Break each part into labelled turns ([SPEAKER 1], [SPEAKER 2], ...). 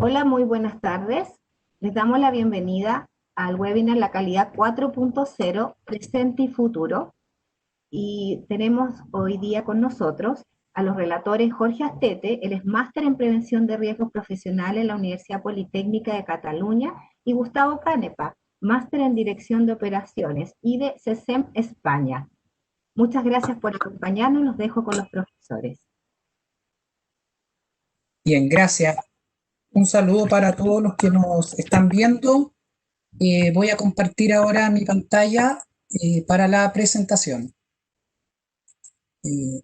[SPEAKER 1] Hola, muy buenas tardes. Les damos la bienvenida al webinar La Calidad 4.0, Presente y Futuro. Y tenemos hoy día con nosotros a los relatores Jorge Astete, él es máster en Prevención de Riesgos Profesionales en la Universidad Politécnica de Cataluña, y Gustavo Canepa, máster en Dirección de Operaciones y de CESEM España. Muchas gracias por acompañarnos, los dejo con los profesores.
[SPEAKER 2] Bien, gracias. Un saludo para todos los que nos están viendo. Voy a compartir ahora mi pantalla para la presentación. Eh,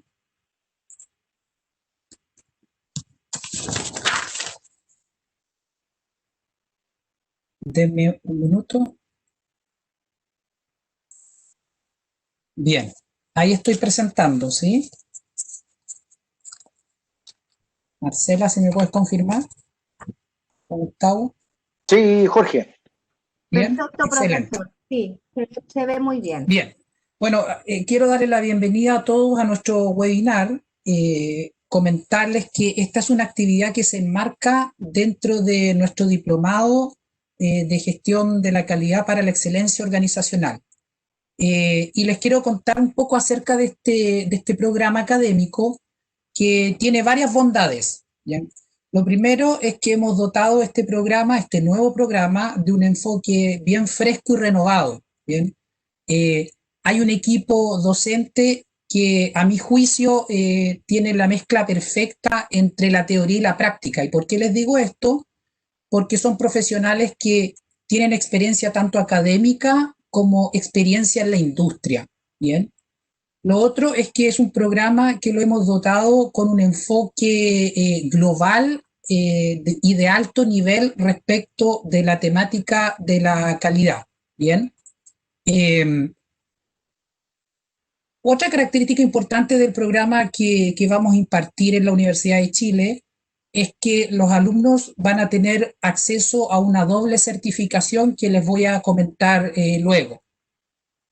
[SPEAKER 2] Denme un minuto. Bien, ahí estoy presentando, ¿sí? Marcela, si me puedes confirmar. Gustavo.
[SPEAKER 3] Sí, Jorge.
[SPEAKER 2] Bien,
[SPEAKER 1] Perfecto,
[SPEAKER 2] excelente.
[SPEAKER 1] profesor. Sí, se ve muy bien.
[SPEAKER 2] Bien, bueno, quiero darle la bienvenida a todos a nuestro webinar. Comentarles que esta es una actividad que se enmarca dentro de nuestro diplomado de gestión de la calidad para la excelencia organizacional. Y les quiero contar un poco acerca de este programa académico que tiene varias bondades. ¿Bien? Lo primero es que hemos dotado este programa, este nuevo programa, de un enfoque bien fresco y renovado. ¿Bien? Eh, Hay un equipo docente que, a mi juicio, tiene la mezcla perfecta entre la teoría y la práctica. ¿Y por qué les digo esto? Porque son profesionales que tienen experiencia tanto académica como experiencia en la industria. Bien. Lo otro es que es un programa que lo hemos dotado con un enfoque global y de alto nivel respecto de la temática de la calidad. Bien. Eh, Otra característica importante del programa que vamos a impartir en la Universidad de Chile es que los alumnos van a tener acceso a una doble certificación que les voy a comentar luego.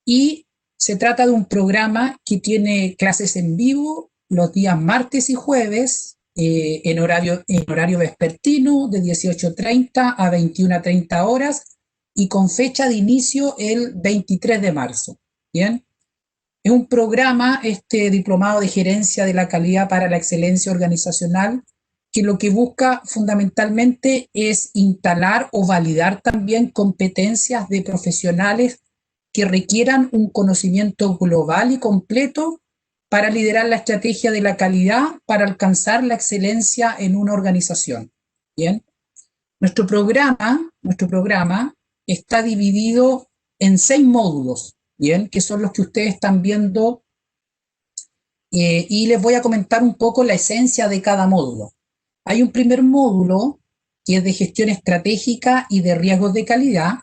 [SPEAKER 2] Y se trata de un programa que tiene clases en vivo los días martes y jueves en horario vespertino de 18:30 a 21:30 horas y con fecha de inicio el 23 de marzo. ¿Bien? Es un programa, este diplomado de gerencia de la calidad para la excelencia organizacional, que lo que busca fundamentalmente es instalar o validar también competencias de profesionales que requieran un conocimiento global y completo para liderar la estrategia de la calidad para alcanzar la excelencia en una organización. Bien, nuestro programa está dividido en 6 módulos, bien, que son los que ustedes están viendo, y les voy a comentar un poco la esencia de cada módulo. Hay un primer módulo que es de gestión estratégica y de riesgos de calidad,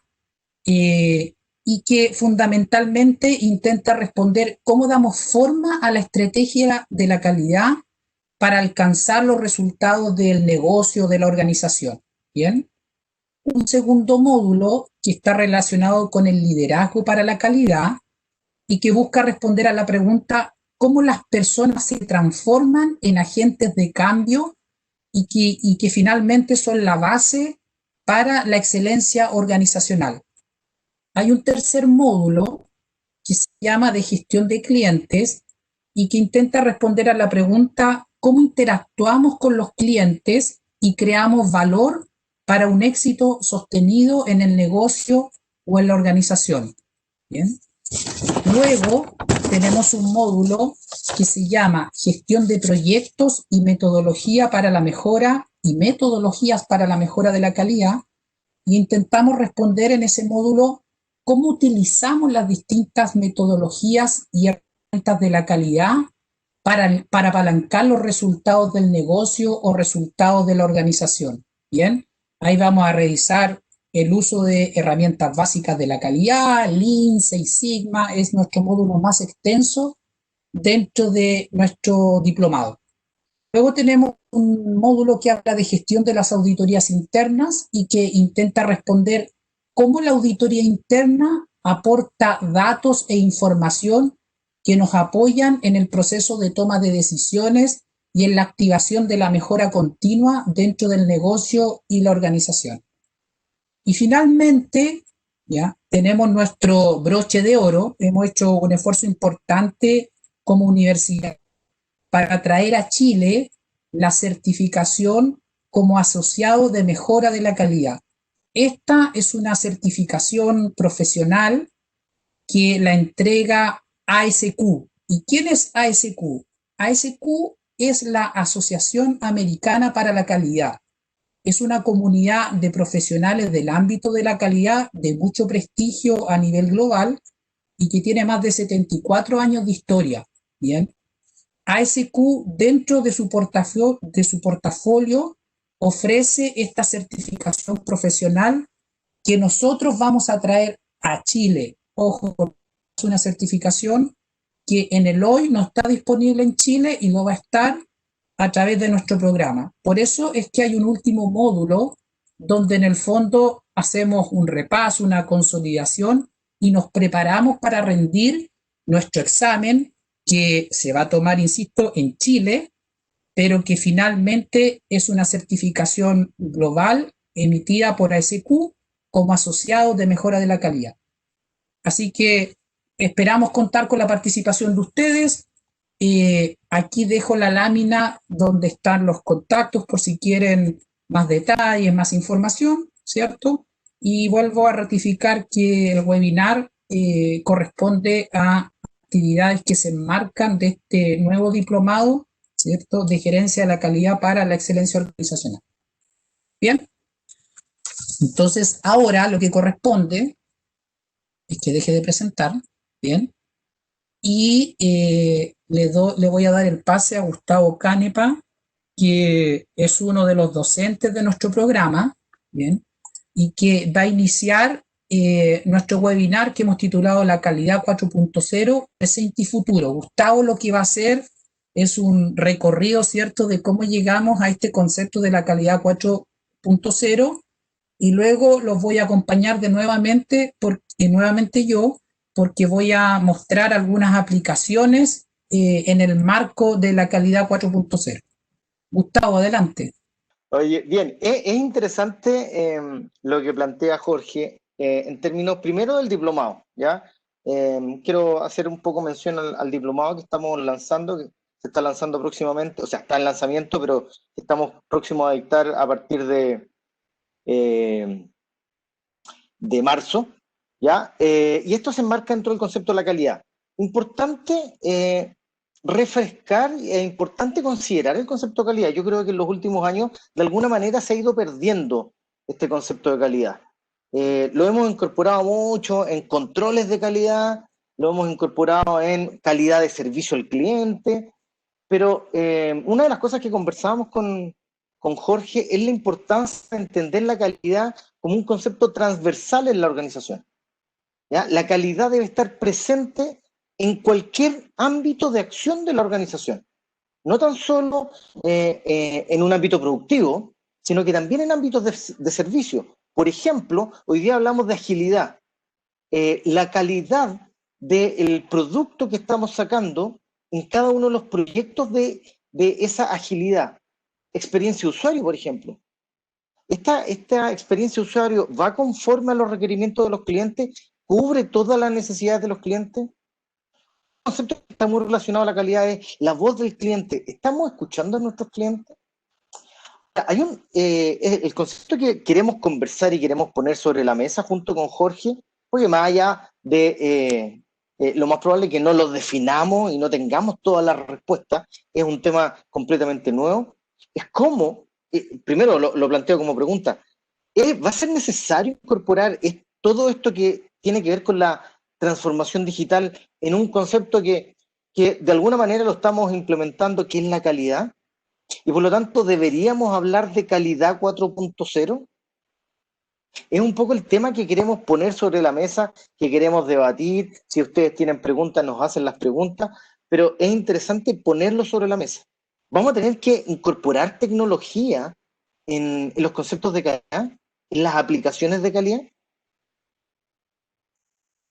[SPEAKER 2] y que fundamentalmente intenta responder cómo damos forma a la estrategia de la calidad para alcanzar los resultados del negocio de la organización. Bien. Un segundo módulo que está relacionado con el liderazgo para la calidad y que busca responder a la pregunta cómo las personas se transforman en agentes de cambio y que finalmente son la base para la excelencia organizacional. Hay un tercer módulo que se llama de gestión de clientes y que intenta responder a la pregunta cómo interactuamos con los clientes y creamos valor para un éxito sostenido en el negocio o en la organización. Bien. Luego tenemos un módulo que se llama gestión de proyectos y metodología para la mejora y metodologías para la mejora de la calidad, y intentamos responder en ese módulo cómo utilizamos las distintas metodologías y herramientas de la calidad para apalancar los resultados del negocio o resultados de la organización. Bien, ahí vamos a revisar el uso de herramientas básicas de la calidad, Lean, Six Sigma, es nuestro módulo más extenso dentro de nuestro diplomado. Luego tenemos un módulo que habla de gestión de las auditorías internas y que intenta responder cómo la auditoría interna aporta datos e información que nos apoyan en el proceso de toma de decisiones y en la activación de la mejora continua dentro del negocio y la organización. Y finalmente, ya tenemos nuestro broche de oro. Hemos hecho un esfuerzo importante como universidad para traer a Chile la certificación como asociado de mejora de la calidad. Esta es una certificación profesional que la entrega ASQ. ¿Y quién es ASQ? ASQ es la Asociación Americana para la Calidad. Es una comunidad de profesionales del ámbito de la calidad de mucho prestigio a nivel global y que tiene más de 74 años de historia. Bien, ASQ dentro de su portafolio ofrece esta certificación profesional que nosotros vamos a traer a Chile. Ojo, es una certificación que en el hoy no está disponible en Chile y no va a estar a través de nuestro programa. Por eso es que hay un último módulo donde en el fondo hacemos un repaso, una consolidación y nos preparamos para rendir nuestro examen que se va a tomar, insisto, en Chile, pero que finalmente es una certificación global emitida por ASQ como asociado de mejora de la calidad. Así que esperamos contar con la participación de ustedes. Aquí dejo la lámina donde están los contactos por si quieren más detalles, más información, ¿cierto? Y vuelvo a ratificar que el webinar corresponde a actividades que se enmarcan de este nuevo diplomado, ¿cierto?, de gerencia de la calidad para la excelencia organizacional. Bien, entonces ahora lo que corresponde es que deje de presentar, bien, y le voy a dar el pase a Gustavo Canepa, que es uno de los docentes de nuestro programa, bien, y que va a iniciar nuestro webinar que hemos titulado La Calidad 4.0, Presente y Futuro. Gustavo lo que va a hacer es un recorrido, ¿cierto?, de cómo llegamos a este concepto de la calidad 4.0 y luego los voy a acompañar nuevamente yo, porque voy a mostrar algunas aplicaciones en el marco de la calidad 4.0. Gustavo, adelante.
[SPEAKER 3] Oye, bien, es interesante lo que plantea Jorge en términos primero del diplomado, ¿ya? Quiero hacer un poco mención al diplomado que estamos lanzando, que se está lanzando próximamente, o sea, está en lanzamiento, pero estamos próximos a dictar a partir de marzo, ¿ya? Y esto se enmarca dentro del concepto de la calidad. Importante refrescar e importante considerar el concepto de calidad. Yo creo que en los últimos años, de alguna manera, se ha ido perdiendo este concepto de calidad. Lo hemos incorporado mucho en controles de calidad, lo hemos incorporado en calidad de servicio al cliente, pero una de las cosas que conversábamos con Jorge es la importancia de entender la calidad como un concepto transversal en la organización, ¿ya? La calidad debe estar presente en cualquier ámbito de acción de la organización, no tan solo en un ámbito productivo, sino que también en ámbitos de servicio. Por ejemplo, hoy día hablamos de agilidad. La calidad del producto que estamos sacando en cada uno de los proyectos de esa agilidad. Experiencia de usuario, por ejemplo. Esta experiencia de usuario va conforme a los requerimientos de los clientes, cubre todas las necesidades de los clientes. Un concepto que está muy relacionado a la calidad es la voz del cliente. ¿Estamos escuchando a nuestros clientes? Hay el concepto que queremos conversar y queremos poner sobre la mesa junto con Jorge, porque más allá de lo más probable es que no lo definamos y no tengamos todas las respuestas, es un tema completamente nuevo, es cómo, primero lo planteo como pregunta, ¿va a ser necesario incorporar todo esto que tiene que ver con la transformación digital en un concepto que de alguna manera lo estamos implementando, que es la calidad? Y por lo tanto, ¿deberíamos hablar de calidad 4.0? Es un poco el tema que queremos poner sobre la mesa, que queremos debatir. Si ustedes tienen preguntas, nos hacen las preguntas, pero es interesante ponerlo sobre la mesa. Vamos a tener que incorporar tecnología en los conceptos de calidad, en las aplicaciones de calidad.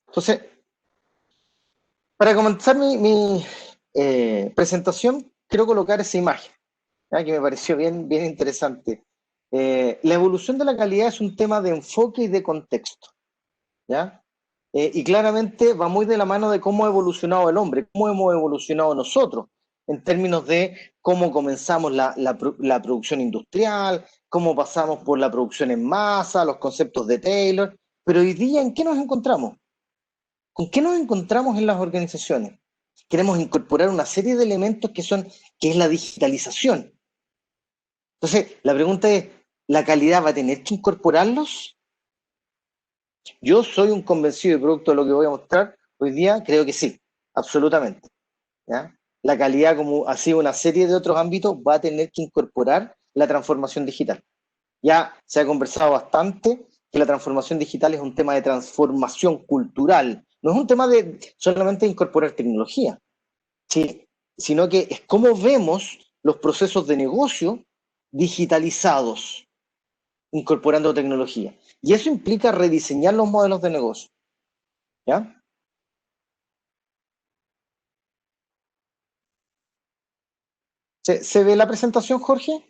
[SPEAKER 3] Entonces, para comenzar mi presentación, quiero colocar esa imagen, ¿ya? Que me pareció bien, bien interesante. La evolución de la calidad es un tema de enfoque y de contexto, ¿ya? Y claramente va muy de la mano de cómo ha evolucionado el hombre, cómo hemos evolucionado nosotros, en términos de cómo comenzamos la producción industrial, cómo pasamos por la producción en masa, los conceptos de Taylor, pero hoy día, ¿en qué nos encontramos? ¿Con qué nos encontramos en las organizaciones? Queremos incorporar una serie de elementos que es la digitalización. Entonces, la pregunta es, ¿la calidad va a tener que incorporarlos? Yo soy un convencido y producto de lo que voy a mostrar hoy día, creo que sí, absolutamente, ¿ya? La calidad, como ha sido una serie de otros ámbitos, va a tener que incorporar la transformación digital. Ya se ha conversado bastante que la transformación digital es un tema de transformación cultural, no es un tema de solamente incorporar tecnología, sí, sino que es cómo vemos los procesos de negocio digitalizados, incorporando tecnología. Y eso implica rediseñar los modelos de negocio, ¿ya? ¿Se ve la presentación, Jorge?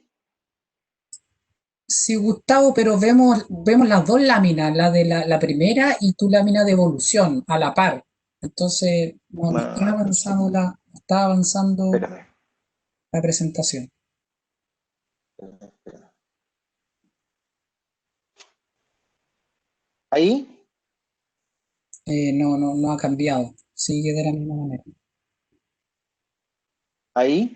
[SPEAKER 2] Sí, Gustavo, pero vemos las dos láminas, la de la primera y tu lámina de evolución, a la par. Entonces, no está avanzando está avanzando
[SPEAKER 3] Espérame,
[SPEAKER 2] la presentación.
[SPEAKER 3] espérame. Ahí,
[SPEAKER 2] No ha cambiado. Sigue de la misma manera.
[SPEAKER 3] ahí.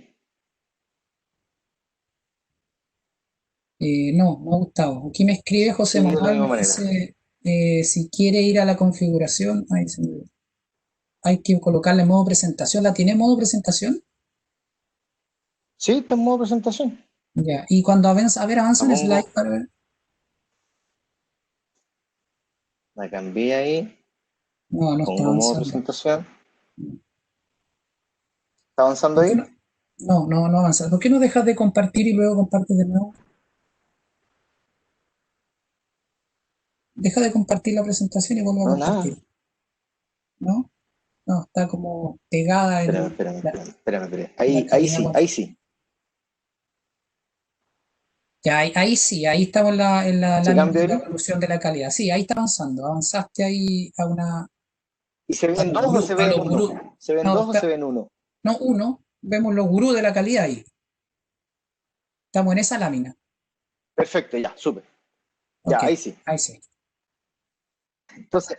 [SPEAKER 2] No, Gustavo. Aquí me escribe José
[SPEAKER 3] Sigue de la
[SPEAKER 2] Manuel,
[SPEAKER 3] misma
[SPEAKER 2] me
[SPEAKER 3] manera.
[SPEAKER 2] dice si quiere ir a la configuración, ahí se me olvidó. Hay que colocarle modo presentación. ¿La tiene modo presentación?
[SPEAKER 3] Sí, está en modo presentación.
[SPEAKER 2] Ya. Y cuando avanza, a ver, avanza
[SPEAKER 3] La
[SPEAKER 2] un
[SPEAKER 3] pongo,
[SPEAKER 2] slide para ver.
[SPEAKER 3] la cambié ahí,
[SPEAKER 2] No está
[SPEAKER 3] pongo modo
[SPEAKER 2] avanzando.
[SPEAKER 3] presentación. ¿Está avanzando
[SPEAKER 2] ¿Por qué
[SPEAKER 3] ahí?
[SPEAKER 2] no avanza? ¿Por qué no dejas de compartir y luego compartes de nuevo? Deja de compartir la presentación y vuelve a
[SPEAKER 3] No, nada.
[SPEAKER 2] compartir. ¿No? No, está como pegada
[SPEAKER 3] Espérame.
[SPEAKER 2] la
[SPEAKER 3] Ahí
[SPEAKER 2] calidad.
[SPEAKER 3] sí, ahí sí.
[SPEAKER 2] Ya, ahí sí, ahí estamos en la
[SPEAKER 3] ¿Se
[SPEAKER 2] lámina
[SPEAKER 3] cambia
[SPEAKER 2] de la
[SPEAKER 3] ahí?
[SPEAKER 2] evolución de la calidad. Sí, ahí está avanzando. Avanzaste ahí
[SPEAKER 3] ¿Y se
[SPEAKER 2] a
[SPEAKER 3] ven
[SPEAKER 2] los
[SPEAKER 3] dos o
[SPEAKER 2] gurús,
[SPEAKER 3] se
[SPEAKER 2] a
[SPEAKER 3] ven
[SPEAKER 2] los
[SPEAKER 3] uno?
[SPEAKER 2] gurús.
[SPEAKER 3] ¿Se ven
[SPEAKER 2] No,
[SPEAKER 3] dos o se ven uno?
[SPEAKER 2] no uno, vemos los gurús de la calidad ahí. Estamos en esa lámina.
[SPEAKER 3] Perfecto, ya, súper. Ya,
[SPEAKER 2] Ok,
[SPEAKER 3] ahí sí.
[SPEAKER 2] ahí sí.
[SPEAKER 3] Entonces,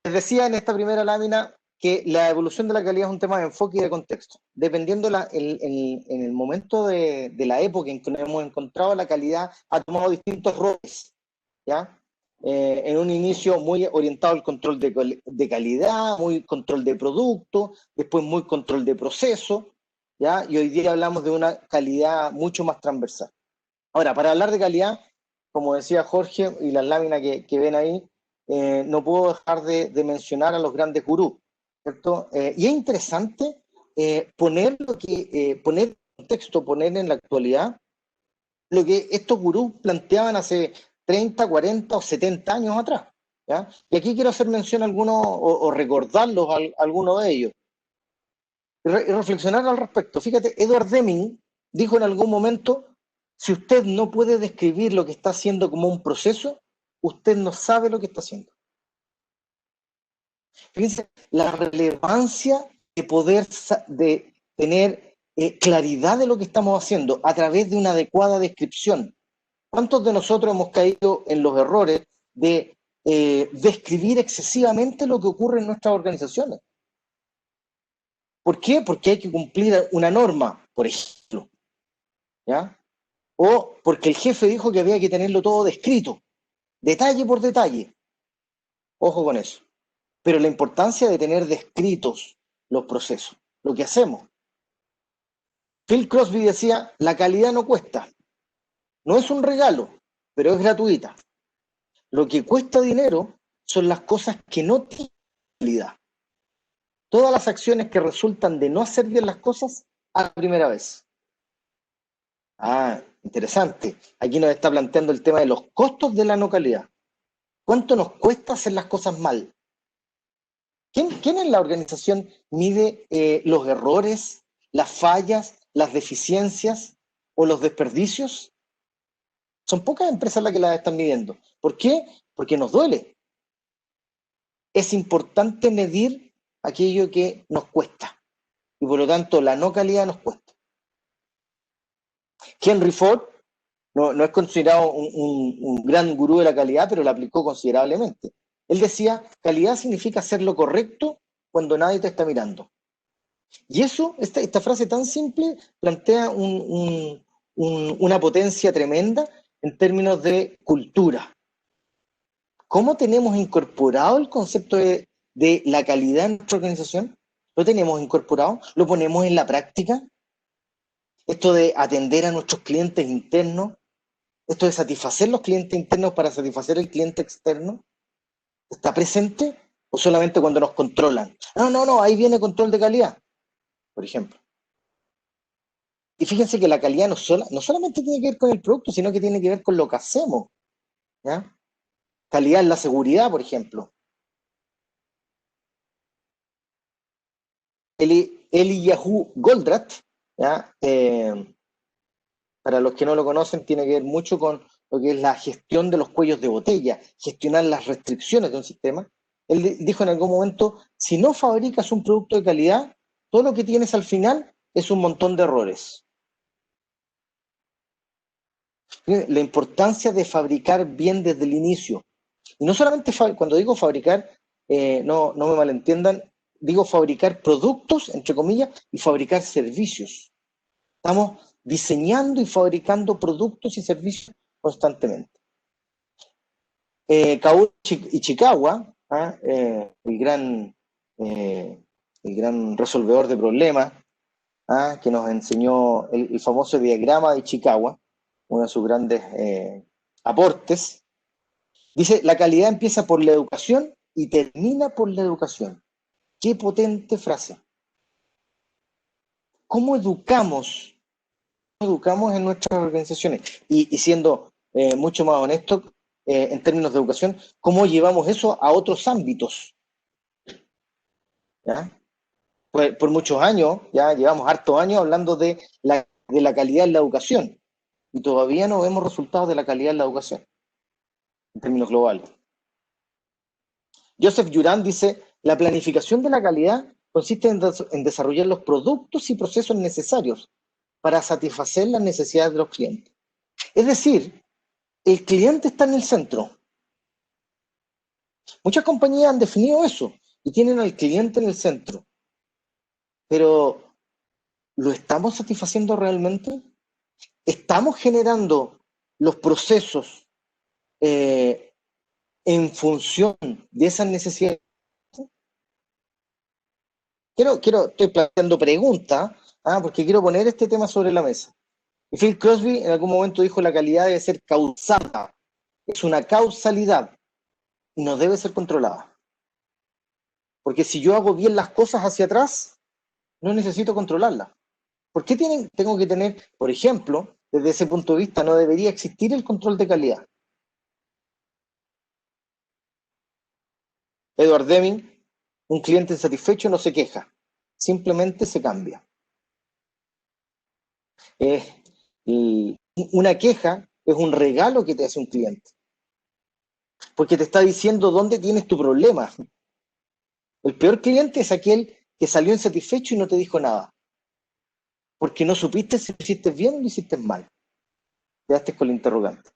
[SPEAKER 3] les decía en esta primera lámina que la evolución de la calidad es un tema de enfoque y de contexto. Dependiendo en el momento de la época en que nos hemos encontrado, la calidad ha tomado distintos roles, ¿ya? En un inicio muy orientado al control de calidad, muy control de producto, después muy control de proceso, ¿ya? Y hoy día hablamos de una calidad mucho más transversal. Ahora, para hablar de calidad, como decía Jorge, y las láminas que ven ahí, no puedo dejar de mencionar a los grandes gurús, ¿cierto? Y es interesante poner en contexto, poner en la actualidad lo que estos gurús planteaban hace 30, 40 o 70 años atrás, ¿ya? Y aquí quiero hacer mención a algunos o recordarlos a algunos de ellos y reflexionar al respecto. Fíjate, Edward Deming dijo en algún momento, si usted no puede describir lo que está haciendo como un proceso, usted no sabe lo que está haciendo. Fíjense la relevancia de poder de tener claridad de lo que estamos haciendo a través de una adecuada descripción. ¿Cuántos de nosotros hemos caído en los errores de describir excesivamente lo que ocurre en nuestras organizaciones? ¿Por qué? Porque hay que cumplir una norma, por ejemplo, ¿ya? O porque el jefe dijo que había que tenerlo todo descrito, detalle por detalle. Ojo con eso. Pero la importancia de tener descritos los procesos, lo que hacemos. Phil Crosby decía, la calidad no cuesta, no es un regalo, pero es gratuita. Lo que cuesta dinero son las cosas que no tienen calidad. Todas las acciones que resultan de no hacer bien las cosas a la primera vez. Ah, interesante. Aquí nos está planteando el tema de los costos de la no calidad. ¿Cuánto nos cuesta hacer las cosas mal? ¿Quién en la organización mide los errores, las fallas las deficiencias o los desperdicios? Son pocas empresas las que las están midiendo. ¿Por qué? Porque nos duele. Es importante medir aquello que nos cuesta. Y por lo tanto, la no calidad nos cuesta. Henry Ford no es considerado un gran gurú de la calidad, pero la aplicó considerablemente. Él decía, calidad significa hacer lo correcto cuando nadie te está mirando. Y eso, esta frase tan simple, plantea una potencia tremenda en términos de cultura. ¿Cómo tenemos incorporado el concepto de la calidad en nuestra organización? ¿Lo tenemos incorporado? ¿Lo ponemos en la práctica? Esto de atender a nuestros clientes internos, esto de satisfacer los clientes internos para satisfacer el cliente externo, ¿está presente o solamente cuando nos controlan? No, ahí viene control de calidad, por ejemplo. Y fíjense que la calidad no solamente tiene que ver con el producto, sino que tiene que ver con lo que hacemos, ¿ya? Calidad en la seguridad, por ejemplo. Eliyahu Goldratt, ¿ya? Para los que no lo conocen, tiene que ver mucho con lo que es la gestión de los cuellos de botella, gestionar las restricciones de un sistema. Él dijo en algún momento, si no fabricas un producto de calidad, todo lo que tienes al final es un montón de errores. La importancia de fabricar bien desde el inicio. Y no solamente, cuando digo fabricar, no me malentiendan, digo fabricar productos, entre comillas, y fabricar servicios. Estamos diseñando y fabricando productos y servicios constantemente. Kaoru Ichikawa, el gran resolvedor de problemas, que nos enseñó el famoso diagrama de Ichikawa, uno de sus grandes aportes, dice, la calidad empieza por la educación y termina por la educación. ¡Qué potente frase! ¿Cómo educamos en nuestras organizaciones? Y siendo mucho más honesto, en términos de educación, ¿cómo llevamos eso a otros ámbitos? ¿Ya? Pues, por muchos años, ya llevamos hartos años hablando de la calidad en la educación, y todavía no vemos resultados de la calidad en la educación, en términos globales. Joseph Juran dice, la planificación de la calidad consiste en desarrollar los productos y procesos necesarios para satisfacer las necesidades de los clientes. Es decir, el cliente está en el centro. Muchas compañías han definido eso y tienen al cliente en el centro. Pero, ¿lo estamos satisfaciendo realmente? ¿Estamos generando los procesos en función de esas necesidades? Estoy planteando preguntas, porque quiero poner este tema sobre la mesa. Y Phil Crosby en algún momento dijo la calidad debe ser causada. Es una causalidad y no debe ser controlada. Porque si yo hago bien las cosas hacia atrás, no necesito controlarlas. ¿Por qué tengo que tener, por ejemplo, desde ese punto de vista, no debería existir el control de calidad? Edward Deming, un cliente insatisfecho no se queja, simplemente se cambia. Una queja es un regalo que te hace un cliente, porque te está diciendo dónde tienes tu problema. El peor cliente es aquel que salió insatisfecho y no te dijo nada, porque no supiste si lo hiciste bien o lo hiciste mal. Quedaste con el interrogante.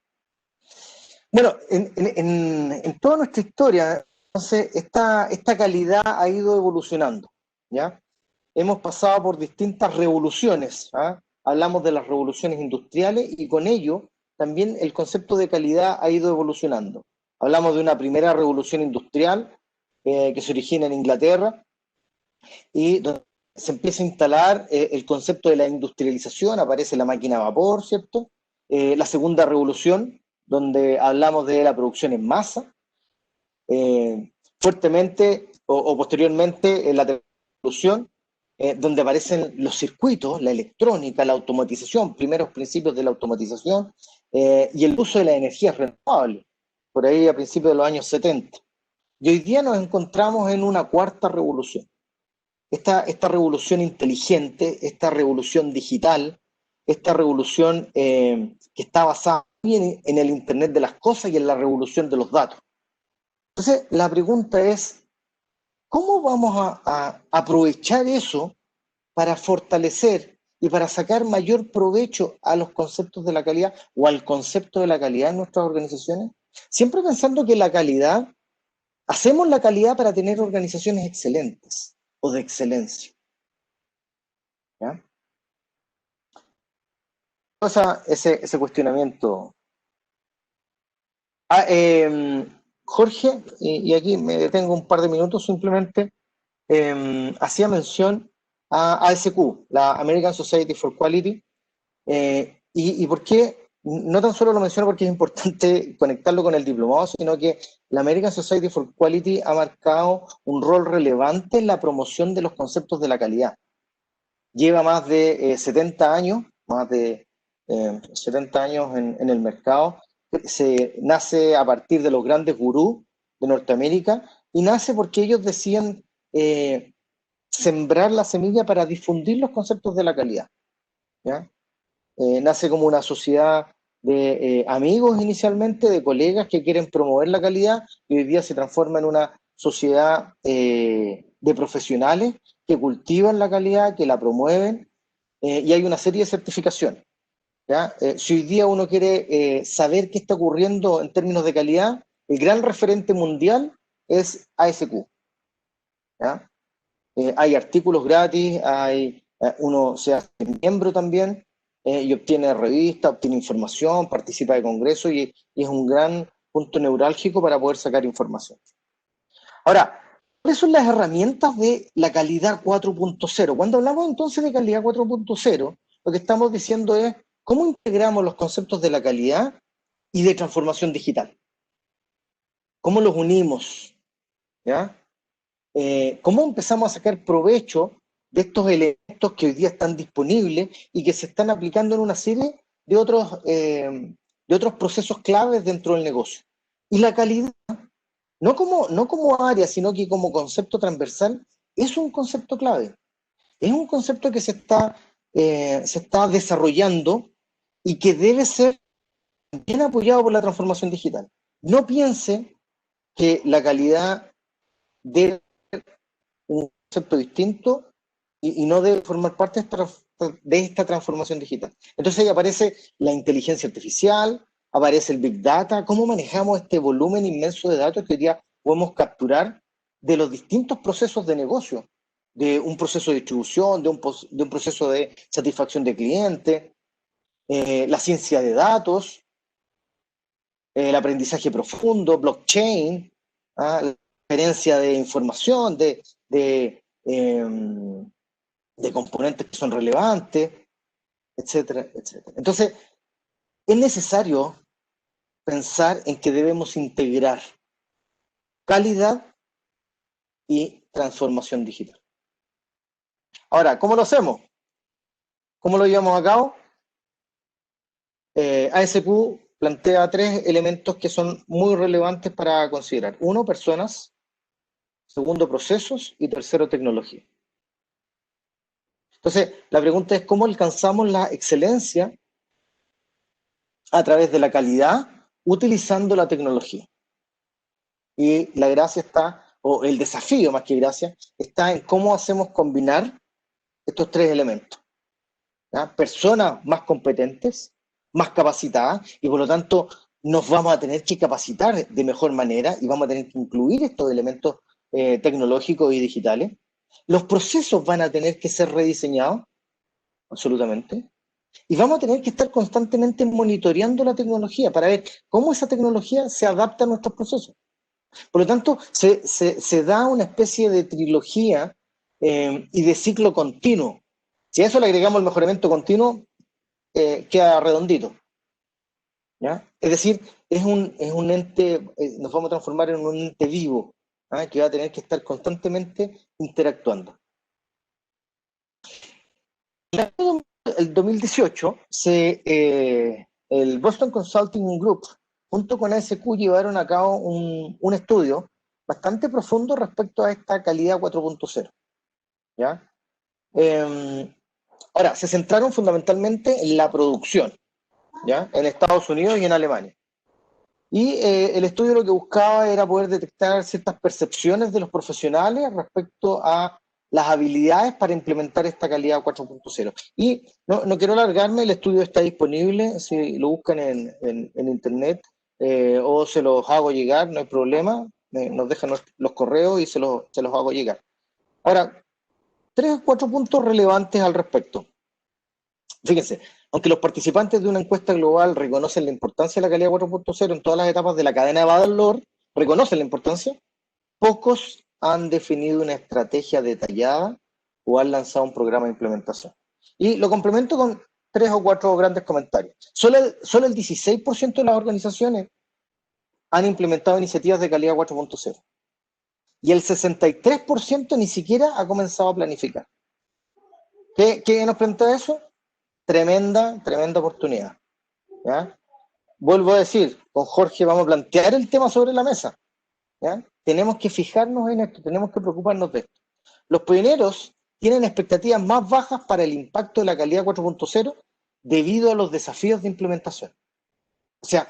[SPEAKER 3] Bueno, en toda nuestra historia, entonces, esta calidad ha ido evolucionando, ¿ya? Hemos pasado por distintas revoluciones, hablamos de las revoluciones industriales y con ello también el concepto de calidad ha ido evolucionando. Hablamos de una primera revolución industrial que se origina en Inglaterra y donde se empieza a instalar el concepto de la industrialización, aparece la máquina a vapor, ¿cierto? La segunda revolución, donde hablamos de la producción en masa, fuertemente o posteriormente en la tercera revolución, donde aparecen los circuitos, la electrónica, la automatización, primeros principios de la automatización y el uso de las energías renovables, por ahí a principios de los años 70. Y hoy día nos encontramos en una cuarta revolución, esta revolución inteligente, esta revolución digital, esta revolución que está basada en el Internet de las cosas y en la revolución de los datos. Entonces, la pregunta es, ¿cómo vamos a aprovechar eso para fortalecer y para sacar mayor provecho a los conceptos de la calidad o al concepto de la calidad en nuestras organizaciones? Siempre pensando que la calidad, hacemos la calidad para tener organizaciones excelentes o de excelencia. ¿Ya? Ese cuestionamiento. Jorge, y aquí me detengo un par de minutos, simplemente hacía mención a ASQ, la American Society for Quality, y por qué, no tan solo lo menciono porque es importante conectarlo con el diplomado, sino que la American Society for Quality ha marcado un rol relevante en la promoción de los conceptos de la calidad. Lleva más de 70 años, más de 70 años en el mercado. Nace a partir de los grandes gurús de Norteamérica y nace porque ellos decían sembrar la semilla para difundir los conceptos de la calidad. ¿Ya? Nace como una sociedad de amigos inicialmente, de colegas que quieren promover la calidad, y hoy día se transforma en una sociedad de profesionales que cultivan la calidad, que la promueven, y hay una serie de certificaciones. ¿Ya? Si hoy día uno quiere saber qué está ocurriendo en términos de calidad, el gran referente mundial es ASQ. ¿Ya? Hay artículos gratis, uno se hace miembro también y obtiene revistas, obtiene información, participa de congresos y es un gran punto neurálgico para poder sacar información. Ahora, ¿cuáles son las herramientas de la calidad 4.0? Cuando hablamos entonces de calidad 4.0, lo que estamos diciendo es cómo integramos los conceptos de la calidad y de transformación digital. ¿Cómo los unimos? ¿Ya? ¿Cómo empezamos a sacar provecho de estos elementos que hoy día están disponibles y que se están aplicando en una serie de otros procesos claves dentro del negocio? Y la calidad, no como área, sino que como concepto transversal, es un concepto clave. Es un concepto que se está desarrollando y que debe ser bien apoyado por la transformación digital. No piense que la calidad debe ser un concepto distinto y no debe formar parte de esta transformación digital. Entonces ahí aparece la inteligencia artificial, aparece el Big Data, cómo manejamos este volumen inmenso de datos que hoy día podemos capturar de los distintos procesos de negocio, de un proceso de distribución, de un proceso de satisfacción de cliente, la ciencia de datos, el aprendizaje profundo, blockchain, la gerencia de información, de componentes que son relevantes, etcétera, etcétera. Entonces, es necesario pensar en que debemos integrar calidad y transformación digital. Ahora, ¿cómo lo hacemos? ¿Cómo lo llevamos a cabo? ASQ plantea 3 elementos que son muy relevantes para considerar. 1, personas. 2, procesos. Y 3, tecnología. Entonces, la pregunta es cómo alcanzamos la excelencia a través de la calidad utilizando la tecnología. Y la gracia está, o el desafío más que gracia, está en cómo hacemos combinar estos 3 elementos. ¿Ya? Personas más competentes, más capacitadas, y por lo tanto nos vamos a tener que capacitar de mejor manera y vamos a tener que incluir estos elementos tecnológicos y digitales. Los procesos van a tener que ser rediseñados, absolutamente, y vamos a tener que estar constantemente monitoreando la tecnología para ver cómo esa tecnología se adapta a nuestros procesos. Por lo tanto, se da una especie de trilogía y de ciclo continuo. Si a eso le agregamos el mejoramiento continuo, queda redondito. ¿Ya? Es decir, es un ente, nos vamos a transformar en un ente vivo, ¿ah? Que va a tener que estar constantemente interactuando. El 2018, el Boston Consulting Group, junto con ASQ, llevaron a cabo un estudio bastante profundo respecto a esta calidad 4.0. ¿ya? Ahora, se centraron fundamentalmente en la producción, ¿ya? En Estados Unidos y en Alemania. Y el estudio lo que buscaba era poder detectar ciertas percepciones de los profesionales respecto a las habilidades para implementar esta calidad 4.0. Y no quiero alargarme, el estudio está disponible, si lo buscan en internet, o se los hago llegar, no hay problema, nos dejan los correos y se los hago llegar. Ahora, 3 o 4 puntos relevantes al respecto. Fíjense, aunque los participantes de una encuesta global reconocen la importancia de la calidad 4.0 en todas las etapas de la cadena de valor, reconocen la importancia, pocos han definido una estrategia detallada o han lanzado un programa de implementación. Y lo complemento con 3 o 4 grandes comentarios. Solo el 16% de las organizaciones han implementado iniciativas de calidad 4.0 y el 63% ni siquiera ha comenzado a planificar. ¿Qué nos plantea eso? Tremenda oportunidad, ¿ya? Vuelvo a decir, con Jorge vamos a plantear el tema sobre la mesa, ¿ya? Tenemos que fijarnos en esto, tenemos que preocuparnos de esto. Los pioneros tienen expectativas más bajas para el impacto de la calidad 4.0 debido a los desafíos de implementación. O sea,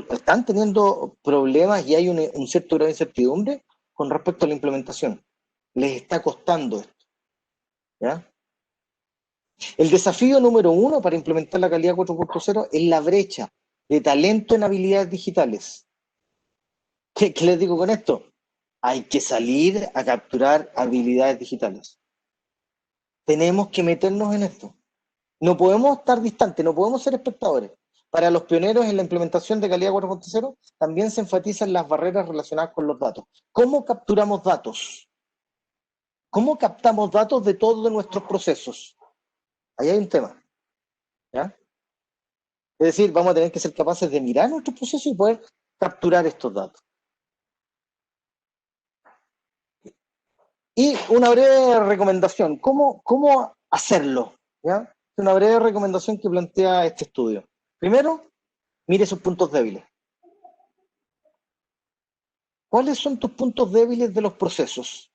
[SPEAKER 3] están teniendo problemas y hay un cierto grado de incertidumbre con respecto a la implementación. Les está costando esto, ¿ya? El desafío número 1 para implementar la calidad 4.0 es la brecha de talento en habilidades digitales. ¿Qué les digo con esto? Hay que salir a capturar habilidades digitales. Tenemos que meternos en esto. No podemos estar distantes, no podemos ser espectadores. Para los pioneros en la implementación de calidad 4.0 también se enfatizan las barreras relacionadas con los datos. ¿Cómo capturamos datos? ¿Cómo captamos datos de todos nuestros procesos? Ahí hay un tema, ¿ya? Es decir, vamos a tener que ser capaces de mirar nuestros procesos y poder capturar estos datos. Y una breve recomendación, ¿cómo hacerlo? ¿Ya? Una breve recomendación que plantea este estudio. Primero, mire sus puntos débiles. ¿Cuáles son tus puntos débiles de los procesos?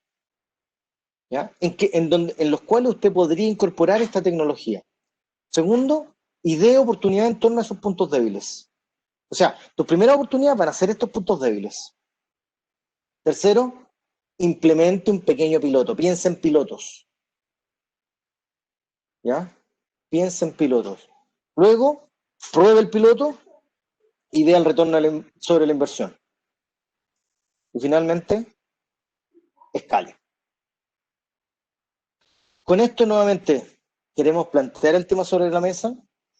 [SPEAKER 3] ¿Ya? En los cuales usted podría incorporar esta tecnología. Segundo, idee oportunidad en torno a esos puntos débiles. O sea, tu primera oportunidad para hacer estos puntos débiles. Tercero, implemente un pequeño piloto. Piensa en pilotos. ¿Ya? Piensa en pilotos. Luego, pruebe el piloto y vea el retorno sobre la inversión. Y finalmente, escale. Con esto nuevamente queremos plantear el tema sobre la mesa.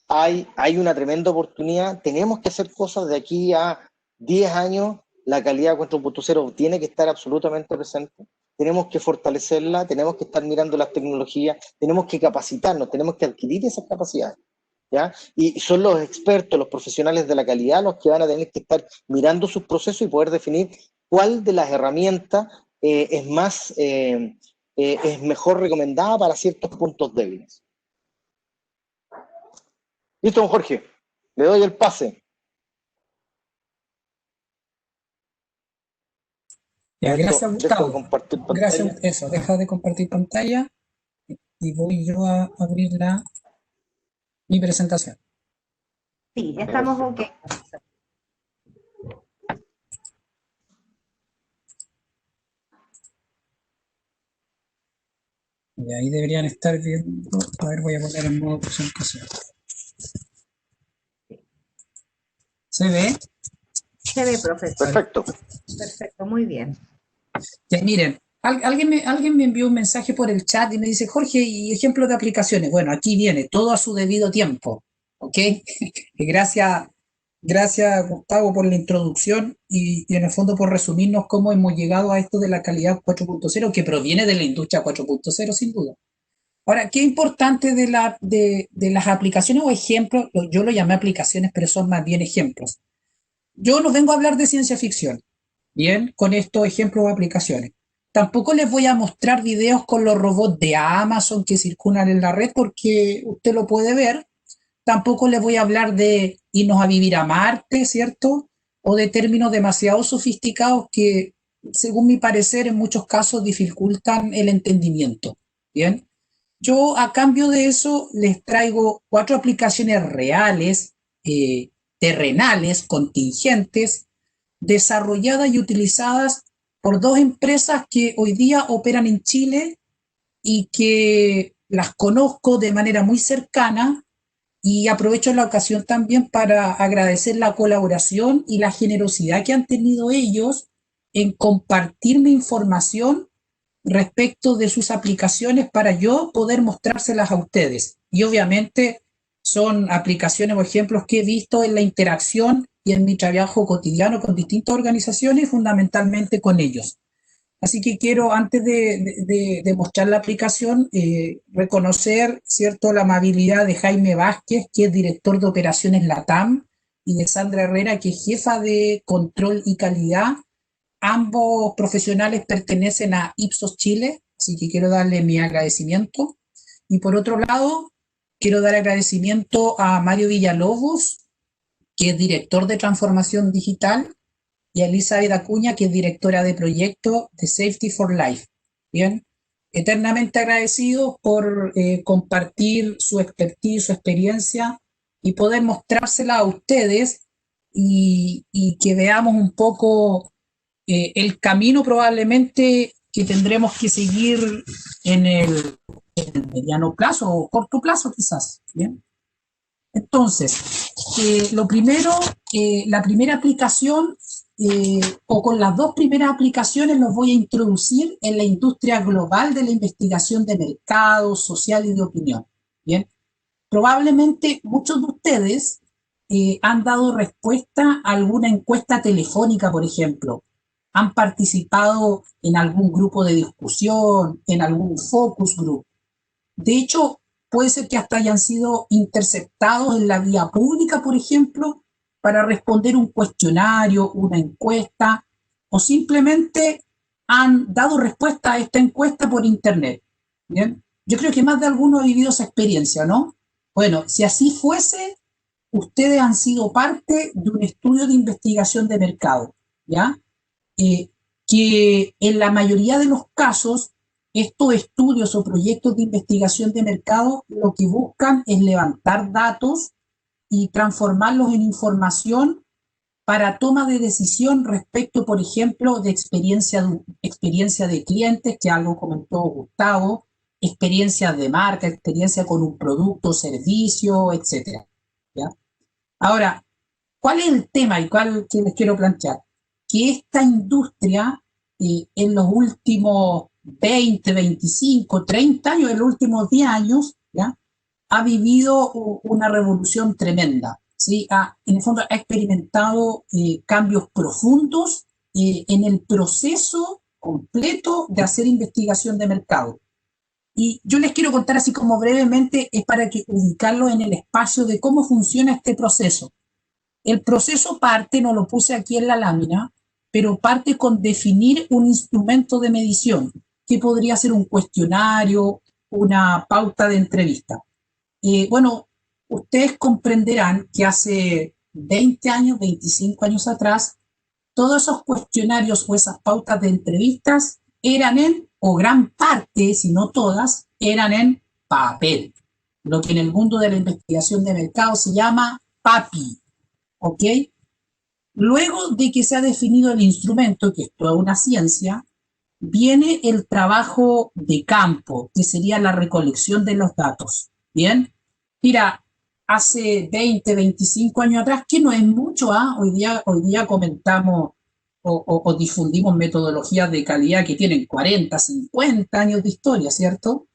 [SPEAKER 3] Hay una tremenda oportunidad. Tenemos que hacer cosas de aquí a 10 años. La calidad 4.0 tiene que estar absolutamente presente. Tenemos que fortalecerla, tenemos que estar mirando las tecnologías, tenemos que capacitarnos, tenemos que adquirir esas capacidades, ¿ya? Y son los expertos, los profesionales de la calidad los que van a tener que estar mirando sus procesos y poder definir cuál de las herramientas es mejor recomendada para ciertos puntos débiles. Listo, don Jorge, le doy el pase.
[SPEAKER 2] Ya, gracias, Gustavo.
[SPEAKER 3] Dejo de compartir pantalla.
[SPEAKER 2] Gracias, eso, deja de compartir pantalla y voy yo a abrir mi presentación.
[SPEAKER 1] Sí, estamos ok.
[SPEAKER 2] Y ahí deberían estar viendo. A ver, voy a poner en modo presentación. ¿Se ve?
[SPEAKER 1] Se ve, profesor.
[SPEAKER 3] Perfecto.
[SPEAKER 1] Perfecto, muy bien.
[SPEAKER 2] Ya, miren, alguien me envió un mensaje por el chat y me dice, Jorge, y ejemplos de aplicaciones. Bueno, aquí viene, todo a su debido tiempo, ¿ok? Gracias, Gustavo, por la introducción y en el fondo por resumirnos cómo hemos llegado a esto de la calidad 4.0, que proviene de la industria 4.0, sin duda. Ahora, qué importante de las aplicaciones o ejemplos, yo lo llamé aplicaciones, pero son más bien ejemplos. Yo no vengo a hablar de ciencia ficción, bien, con estos ejemplos o aplicaciones. Tampoco les voy a mostrar videos con los robots de Amazon que circulan en la red porque usted lo puede ver. Tampoco les voy a hablar de irnos a vivir a Marte, ¿cierto? O de términos demasiado sofisticados que según mi parecer, en muchos casos dificultan el entendimiento. Bien, yo a cambio de eso les traigo 4 aplicaciones reales, terrenales, contingentes, desarrolladas y utilizadas por 2 empresas que hoy día operan en Chile y que las conozco de manera muy cercana, y aprovecho la ocasión también para agradecer la colaboración y la generosidad que han tenido ellos en compartirme información respecto de sus aplicaciones para yo poder mostrárselas a ustedes. Y obviamente son aplicaciones o ejemplos que he visto en la interacción y en mi trabajo cotidiano con distintas organizaciones, fundamentalmente con ellos. Así que quiero, antes de mostrar la aplicación, reconocer, ¿cierto?, la amabilidad de Jaime Vázquez, que es director de operaciones LATAM, y de Sandra Herrera, que es jefa de control y calidad. Ambos profesionales pertenecen a Ipsos Chile, así que quiero darle mi agradecimiento. Y por otro lado, quiero dar agradecimiento a Mario Villalobos, que es director de transformación digital, y a Elizabeth Acuña, que es directora de proyecto de Safety for Life. Bien, eternamente agradecidos por compartir su expertise, su experiencia, y poder mostrársela a ustedes, y que veamos un poco el camino probablemente que tendremos que seguir en el mediano plazo o corto plazo quizás. Bien. Entonces, lo primero, la primera aplicación, o con las 2 primeras aplicaciones, los voy a introducir en la industria global de la investigación de mercado, social y de opinión. Bien, probablemente muchos de ustedes han dado respuesta a alguna encuesta telefónica, por ejemplo. Han participado en algún grupo de discusión, en algún focus group. De hecho, puede ser que hasta hayan sido interceptados en la vía pública, por ejemplo, para responder un cuestionario, una encuesta, o simplemente han dado respuesta a esta encuesta por internet. ¿Bien? Yo creo que más de alguno ha vivido esa experiencia, ¿no? Bueno, si así fuese, ustedes han sido parte de un estudio de investigación de mercado, ¿ya? Que en la mayoría de los casos, estos estudios o proyectos de investigación de mercado lo que buscan es levantar datos y transformarlos en información para toma de decisión respecto, por ejemplo, de experiencia de clientes, que algo comentó Gustavo, experiencias de marca, experiencia con un producto, servicio, etc. ¿Ya? Ahora, ¿cuál es el tema y cuál que les quiero plantear? Que esta industria en los últimos 20, 25, 30 años, en los últimos 10 años, ¿ya?, ha vivido una revolución tremenda, ¿sí? En el fondo ha experimentado cambios profundos en el proceso completo de hacer investigación de mercado. Y yo les quiero contar así como brevemente, es para que ubicarlo en el espacio de cómo funciona este proceso. El proceso parte, no lo puse aquí en la lámina, pero parte con definir un instrumento de medición, que podría ser un cuestionario, una pauta de entrevista. Bueno, ustedes comprenderán que hace 20 años, 25 años atrás, todos esos cuestionarios o esas pautas de entrevistas eran o gran parte, si no todas, eran en papel, lo que en el mundo de la investigación de mercado se llama PAPI, ¿ok? Luego de que se ha definido el instrumento, que es toda una ciencia, viene el trabajo de campo, que sería la recolección de los datos, ¿bien? Mira, hace 20, 25 años atrás, que no es mucho, hoy día comentamos o difundimos metodologías de calidad que tienen 40, 50 años de historia, ¿cierto?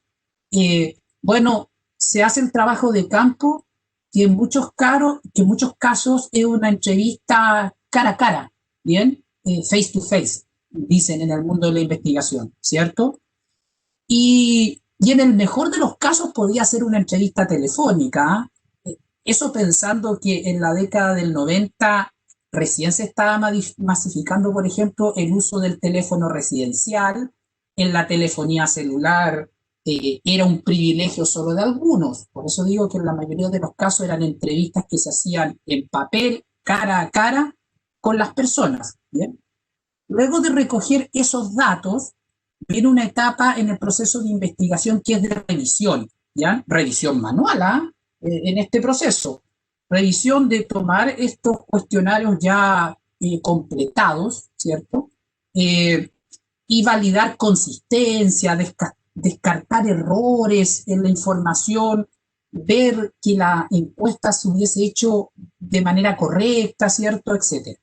[SPEAKER 2] Bueno, se hace el trabajo de campo, que en muchos casos es una entrevista cara a cara, ¿bien? Face to face, dicen en el mundo de la investigación, ¿cierto? Y en el mejor de los casos podía ser una entrevista telefónica. Eso pensando que en la década del 90 recién se estaba masificando, por ejemplo, el uso del teléfono residencial. En la telefonía celular era un privilegio solo de algunos. Por eso digo que en la mayoría de los casos eran entrevistas que se hacían en papel, cara a cara, con las personas, ¿bien? Luego de recoger esos datos, viene una etapa en el proceso de investigación que es de revisión, ¿ya? Revisión manual, ¿ah? En este proceso. Revisión de tomar estos cuestionarios ya completados, ¿cierto? Y validar consistencia, descartar errores en la información, ver que la encuesta se hubiese hecho de manera correcta, ¿cierto? Etcétera.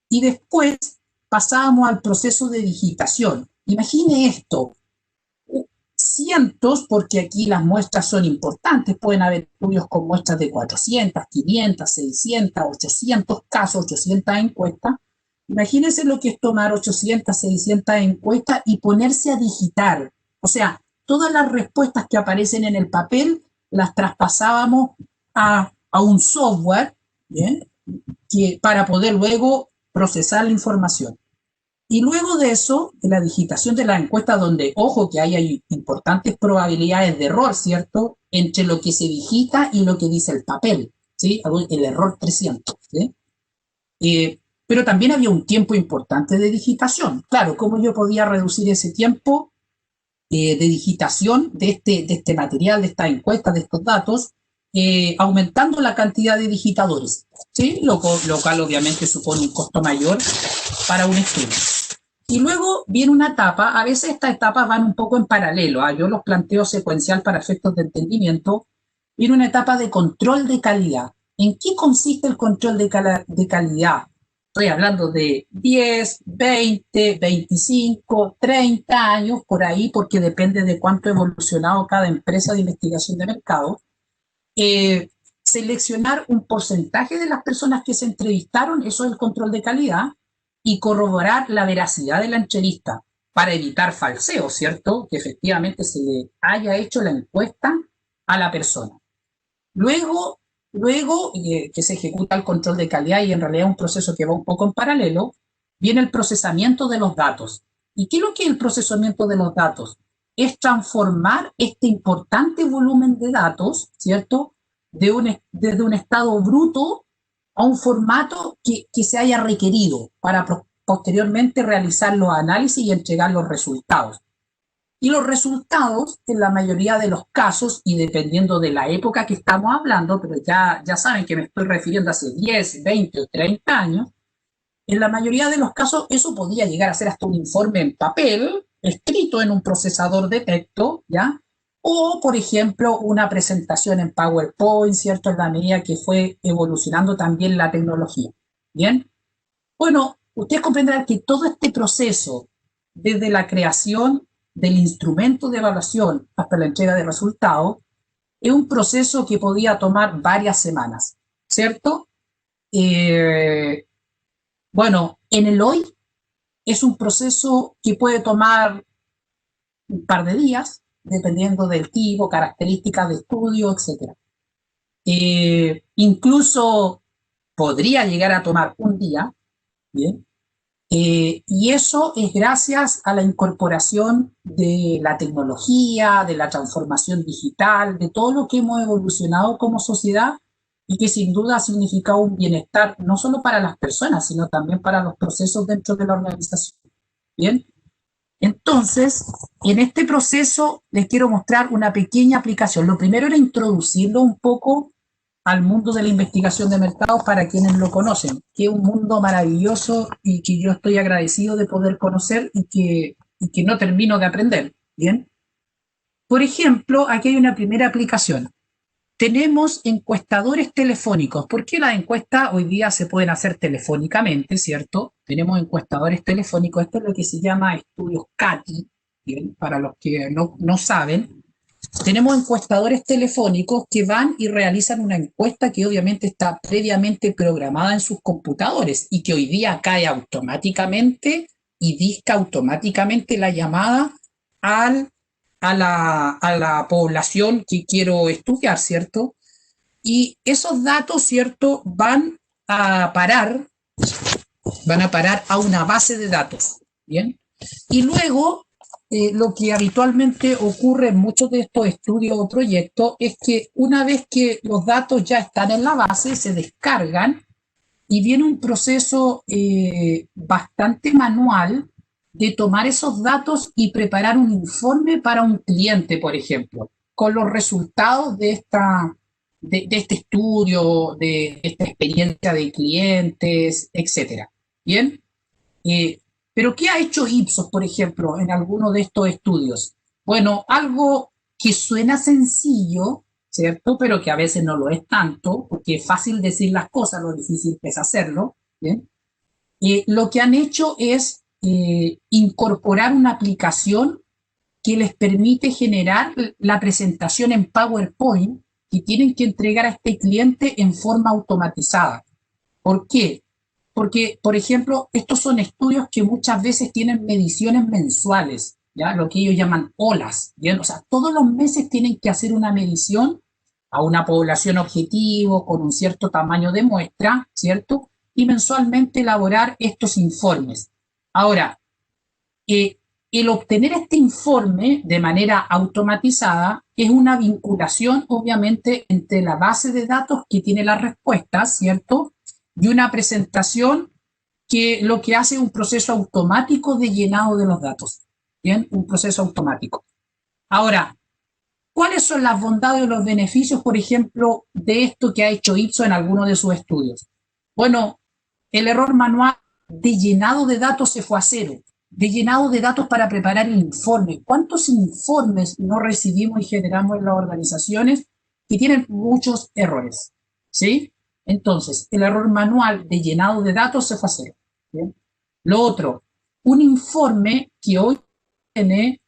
[SPEAKER 2] Y después pasábamos al proceso de digitación. Imagine esto, cientos, porque aquí las muestras son importantes, pueden haber estudios con muestras de 400, 500, 600, 800 casos, 800 encuestas. Imagínense lo que es tomar 800, 600 encuestas y ponerse a digitar. O sea, todas las respuestas que aparecen en el papel las traspasábamos a un software, ¿bien? Para poder luego procesar la información. Y luego de eso, de la digitación de la encuesta, donde, ojo, que hay importantes probabilidades de error, ¿cierto? Entre lo que se digita y lo que dice el papel, ¿sí? El error 300, ¿sí? Pero también había un tiempo importante de digitación. Claro, ¿cómo yo podía reducir ese tiempo de digitación de este material, de esta encuesta, de estos datos? Aumentando la cantidad de digitadores, ¿sí? Lo cual obviamente supone un costo mayor para un estudio. Y luego viene una etapa, a veces estas etapas van un poco en paralelo, yo los planteo secuencial para efectos de entendimiento. Viene una etapa de control de calidad. ¿En qué consiste el control de calidad? Estoy hablando de 10, 20, 25, 30 años, por ahí, porque depende de cuánto ha evolucionado cada empresa de investigación de mercado. Seleccionar un porcentaje de las personas que se entrevistaron, eso es el control de calidad, y corroborar la veracidad de la entrevista para evitar falseo, ¿cierto? Que efectivamente se le haya hecho la encuesta a la persona. Luego que se ejecuta el control de calidad, y en realidad es un proceso que va un poco en paralelo, viene el procesamiento de los datos. ¿Y qué es lo que es el procesamiento de los datos? Es transformar este importante volumen de datos, ¿cierto? Desde un estado bruto a un formato que se haya requerido para posteriormente realizar los análisis y entregar los resultados. Y los resultados, en la mayoría de los casos, y dependiendo de la época que estamos hablando, pero ya saben que me estoy refiriendo a hace 10, 20 o 30 años, en la mayoría de los casos eso podía llegar a ser hasta un informe en papel, escrito en un procesador de texto, ¿ya? O, por ejemplo, una presentación en PowerPoint, ¿cierto? En la medida que fue evolucionando también la tecnología. ¿Bien? Bueno, ustedes comprenderán que todo este proceso, desde la creación del instrumento de evaluación hasta la entrega de resultados, es un proceso que podía tomar varias semanas, ¿cierto? Bueno, en el hoy es un proceso que puede tomar un par de días, dependiendo del tipo, características de estudio, etc. Incluso podría llegar a tomar un día, ¿bien? Y eso es gracias a la incorporación de la tecnología, de la transformación digital, de todo lo que hemos evolucionado como sociedad y que sin duda ha significado un bienestar no solo para las personas, sino también para los procesos dentro de la organización. ¿Bien? Entonces, en este proceso les quiero mostrar una pequeña aplicación. Lo primero era introducirlo un poco al mundo de la investigación de mercados para quienes lo conocen, que es un mundo maravilloso y que yo estoy agradecido de poder conocer y que no termino de aprender. ¿Bien? Por ejemplo, aquí hay una primera aplicación. Tenemos encuestadores telefónicos. ¿Por qué las encuestas hoy día se pueden hacer telefónicamente, cierto? Tenemos encuestadores telefónicos. Esto es lo que se llama estudios CATI, ¿bien? Para los que no saben. Tenemos encuestadores telefónicos que van y realizan una encuesta que obviamente está previamente programada en sus computadores y que hoy día cae automáticamente y disca automáticamente la llamada a la población que quiero estudiar, ¿cierto? Y esos datos, ¿cierto?, van a parar a una base de datos, ¿bien? Y luego, lo que habitualmente ocurre en muchos de estos estudios o proyectos es que una vez que los datos ya están en la base, se descargan y viene un proceso bastante manual de tomar esos datos y preparar un informe para un cliente, por ejemplo, con los resultados de este estudio, de esta experiencia de clientes, etcétera. ¿Bien? Pero ¿qué ha hecho Ipsos, por ejemplo, en alguno de estos estudios? Bueno, algo que suena sencillo, ¿cierto? Pero que a veces no lo es tanto, porque es fácil decir las cosas, lo difícil es hacerlo, ¿bien? Lo que han hecho es incorporar una aplicación que les permite generar la presentación en PowerPoint que tienen que entregar a este cliente en forma automatizada. ¿Por qué? Porque, por ejemplo, estos son estudios que muchas veces tienen mediciones mensuales, ¿ya? Lo que ellos llaman olas, ¿bien? O sea, todos los meses tienen que hacer una medición a una población objetivo con un cierto tamaño de muestra, ¿cierto? Y mensualmente elaborar estos informes. Ahora, el obtener este informe de manera automatizada es una vinculación, obviamente, entre la base de datos que tiene las respuestas, ¿cierto? Y una presentación que lo que hace es un proceso automático de llenado de los datos. ¿Bien? Un proceso automático. Ahora, ¿cuáles son las bondades o los beneficios, por ejemplo, de esto que ha hecho Ipsos en alguno de sus estudios? Bueno, el error manual de llenado de datos se fue a cero, de llenado de datos para preparar el informe. ¿Cuántos informes no recibimos y generamos en las organizaciones que tienen muchos errores? ¿Sí? Entonces, el error manual de llenado de datos se fue a cero. ¿Bien? Lo otro, un informe que hoy tiene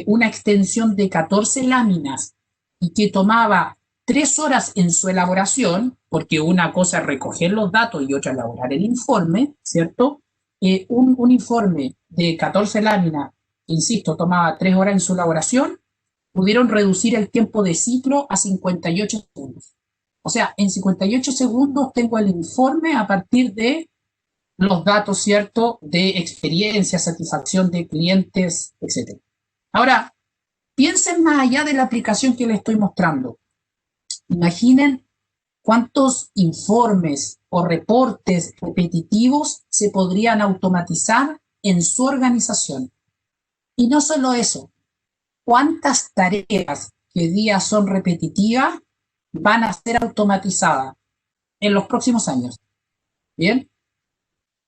[SPEAKER 2] una extensión de 14 láminas y que tomaba 3 horas en su elaboración, porque una cosa es recoger los datos y otra elaborar el informe, ¿cierto? Un informe de 14 láminas, insisto, tomaba 3 horas en su elaboración, pudieron reducir el tiempo de ciclo a 58 segundos. O sea, en 58 segundos tengo el informe a partir de los datos, ¿cierto?, de experiencia, satisfacción de clientes, etc. Ahora, piensen más allá de la aplicación que les estoy mostrando. Imaginen cuántos informes o reportes repetitivos se podrían automatizar en su organización. Y no solo eso, cuántas tareas que hoy día son repetitivas van a ser automatizadas en los próximos años. ¿Bien?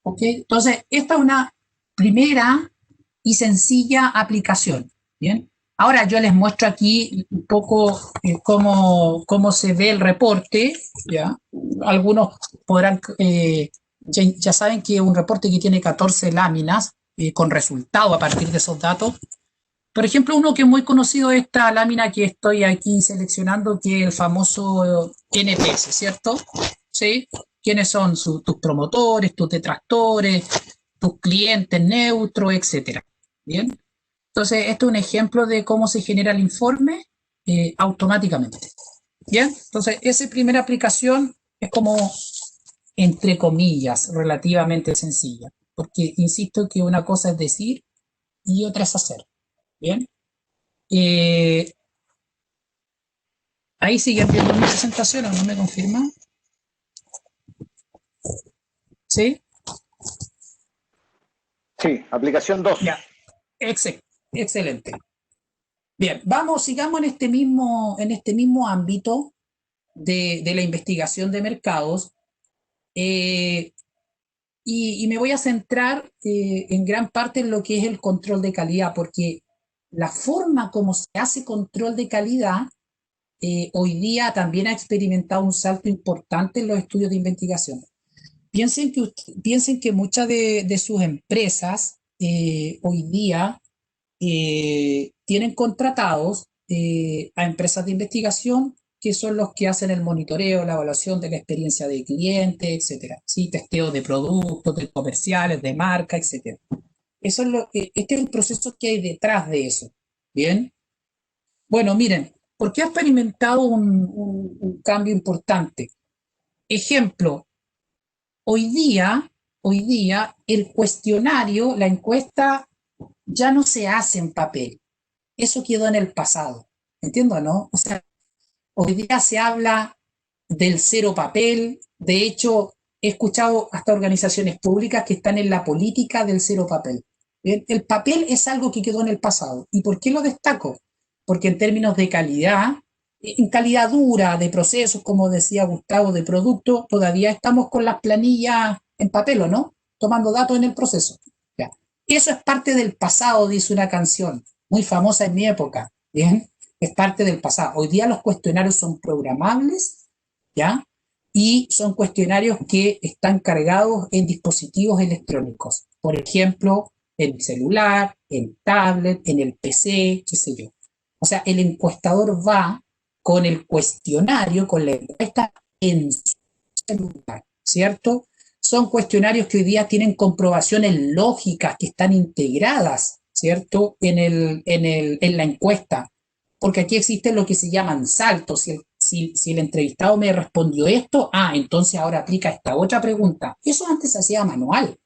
[SPEAKER 2] ¿Ok? Entonces, esta es una primera y sencilla aplicación. ¿Bien? Ahora yo les muestro aquí un poco cómo se ve el reporte. ¿Ya? Algunos podrán, ya saben que es un reporte que tiene 14 láminas con resultado a partir de esos datos. Por ejemplo, uno que es muy conocido es esta lámina que estoy aquí seleccionando, que es el famoso NPS, ¿cierto? ¿Sí? ¿Quiénes son tus promotores, tus detractores, tus clientes neutros, etcétera? ¿Bien? Entonces, esto es un ejemplo de cómo se genera el informe automáticamente. ¿Bien? Entonces, esa primera aplicación es como, entre comillas, relativamente sencilla, porque insisto que una cosa es decir y otra es hacer. ¿Bien? Ahí siguen viendo mi presentación, ¿o no me confirma? ¿Sí?
[SPEAKER 3] Sí, aplicación 2.
[SPEAKER 2] Ya, excelente. Bien, sigamos en este mismo ámbito de la investigación de mercados y me voy a centrar en gran parte en lo que es el control de calidad, porque la forma como se hace control de calidad hoy día también ha experimentado un salto importante en los estudios de investigación. Piensen que muchas de sus empresas hoy día tienen contratados a empresas de investigación que son los que hacen el monitoreo, la evaluación de la experiencia de cliente, etcétera, ¿sí? Testeo de productos, de comerciales, de marca, etcétera. Este es el proceso que hay detrás de eso. ¿Bien? Bueno, miren, ¿por qué ha experimentado un cambio importante? Ejemplo, hoy día el cuestionario, la encuesta, ya no se hace en papel. Eso quedó en el pasado. ¿Entiendo, no? O sea, hoy día se habla del cero papel. De hecho, he escuchado hasta organizaciones públicas que están en la política del cero papel. ¿Bien? El papel es algo que quedó en el pasado. ¿Y por qué lo destaco? Porque en términos de calidad, en calidad dura, de procesos, como decía Gustavo, de producto, todavía estamos con las planillas en papel, ¿o no? Tomando datos en el proceso. ¿Ya? Eso es parte del pasado, dice una canción, muy famosa en mi época, ¿bien? Es parte del pasado. Hoy día los cuestionarios son programables, ¿ya? Y son cuestionarios que están cargados en dispositivos electrónicos. Por ejemplo, en celular, en tablet, en el PC, qué sé yo. O sea, el encuestador va con el cuestionario, con la encuesta en su celular, ¿cierto? Son cuestionarios que hoy día tienen comprobaciones lógicas que están integradas, ¿cierto? En la encuesta. Porque aquí existen lo que se llaman saltos. Si el entrevistado me respondió esto, entonces ahora aplica esta otra pregunta. Eso antes se hacía manual,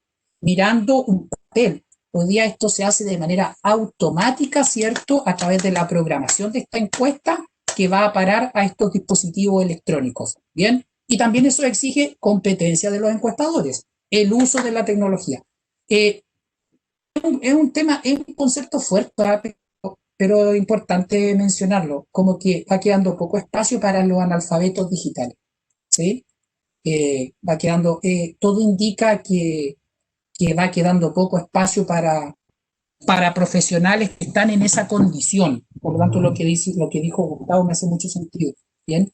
[SPEAKER 2] mirando un papel. Hoy día esto se hace de manera automática, ¿cierto? A través de la programación de esta encuesta que va a parar a estos dispositivos electrónicos. ¿Bien? Y también eso exige competencia de los encuestadores, el uso de la tecnología. Es un tema, es un concepto fuerte, pero importante mencionarlo, como que va quedando poco espacio para los analfabetos digitales, ¿sí? Va quedando, todo indica que va quedando poco espacio para profesionales que están en esa condición. Por lo tanto, lo que dijo Gustavo me hace mucho sentido. Bien.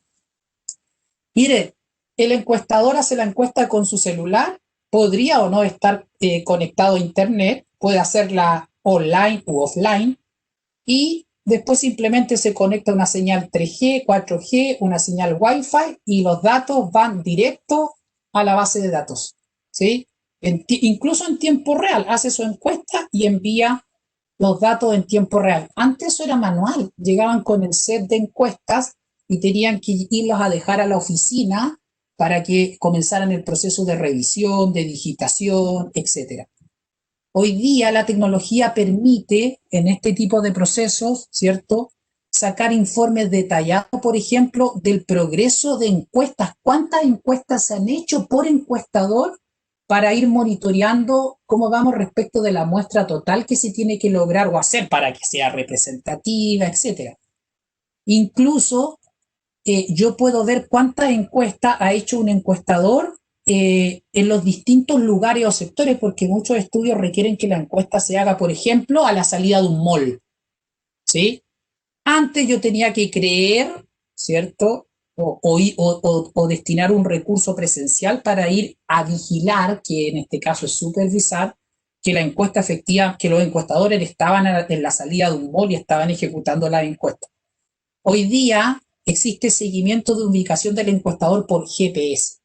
[SPEAKER 2] Mire, el encuestador hace la encuesta con su celular, podría o no estar conectado a internet, puede hacerla online u offline, y después simplemente se conecta una señal 3G, 4G, una señal Wi-Fi y los datos van directo a la base de datos, ¿sí? Incluso en tiempo real, hace su encuesta y envía los datos en tiempo real. Antes eso era manual, llegaban con el set de encuestas y tenían que irlos a dejar a la oficina para que comenzaran el proceso de revisión, de digitación, etcétera. Hoy día la tecnología permite en este tipo de procesos, ¿cierto?, sacar informes detallados, por ejemplo, del progreso de encuestas. ¿Cuántas encuestas se han hecho por encuestador para ir monitoreando cómo vamos respecto de la muestra total que se tiene que lograr o hacer para que sea representativa, etcétera? Incluso yo puedo ver cuántas encuestas ha hecho un encuestador en los distintos lugares o sectores, porque muchos estudios requieren que la encuesta se haga, por ejemplo, a la salida de un mall, ¿sí? Antes yo tenía que creer, ¿cierto? O destinar un recurso presencial para ir a vigilar, que en este caso es supervisar, que la encuesta efectiva, que los encuestadores estaban en la salida de un mall y estaban ejecutando la encuesta. Hoy día existe seguimiento de ubicación del encuestador por GPS,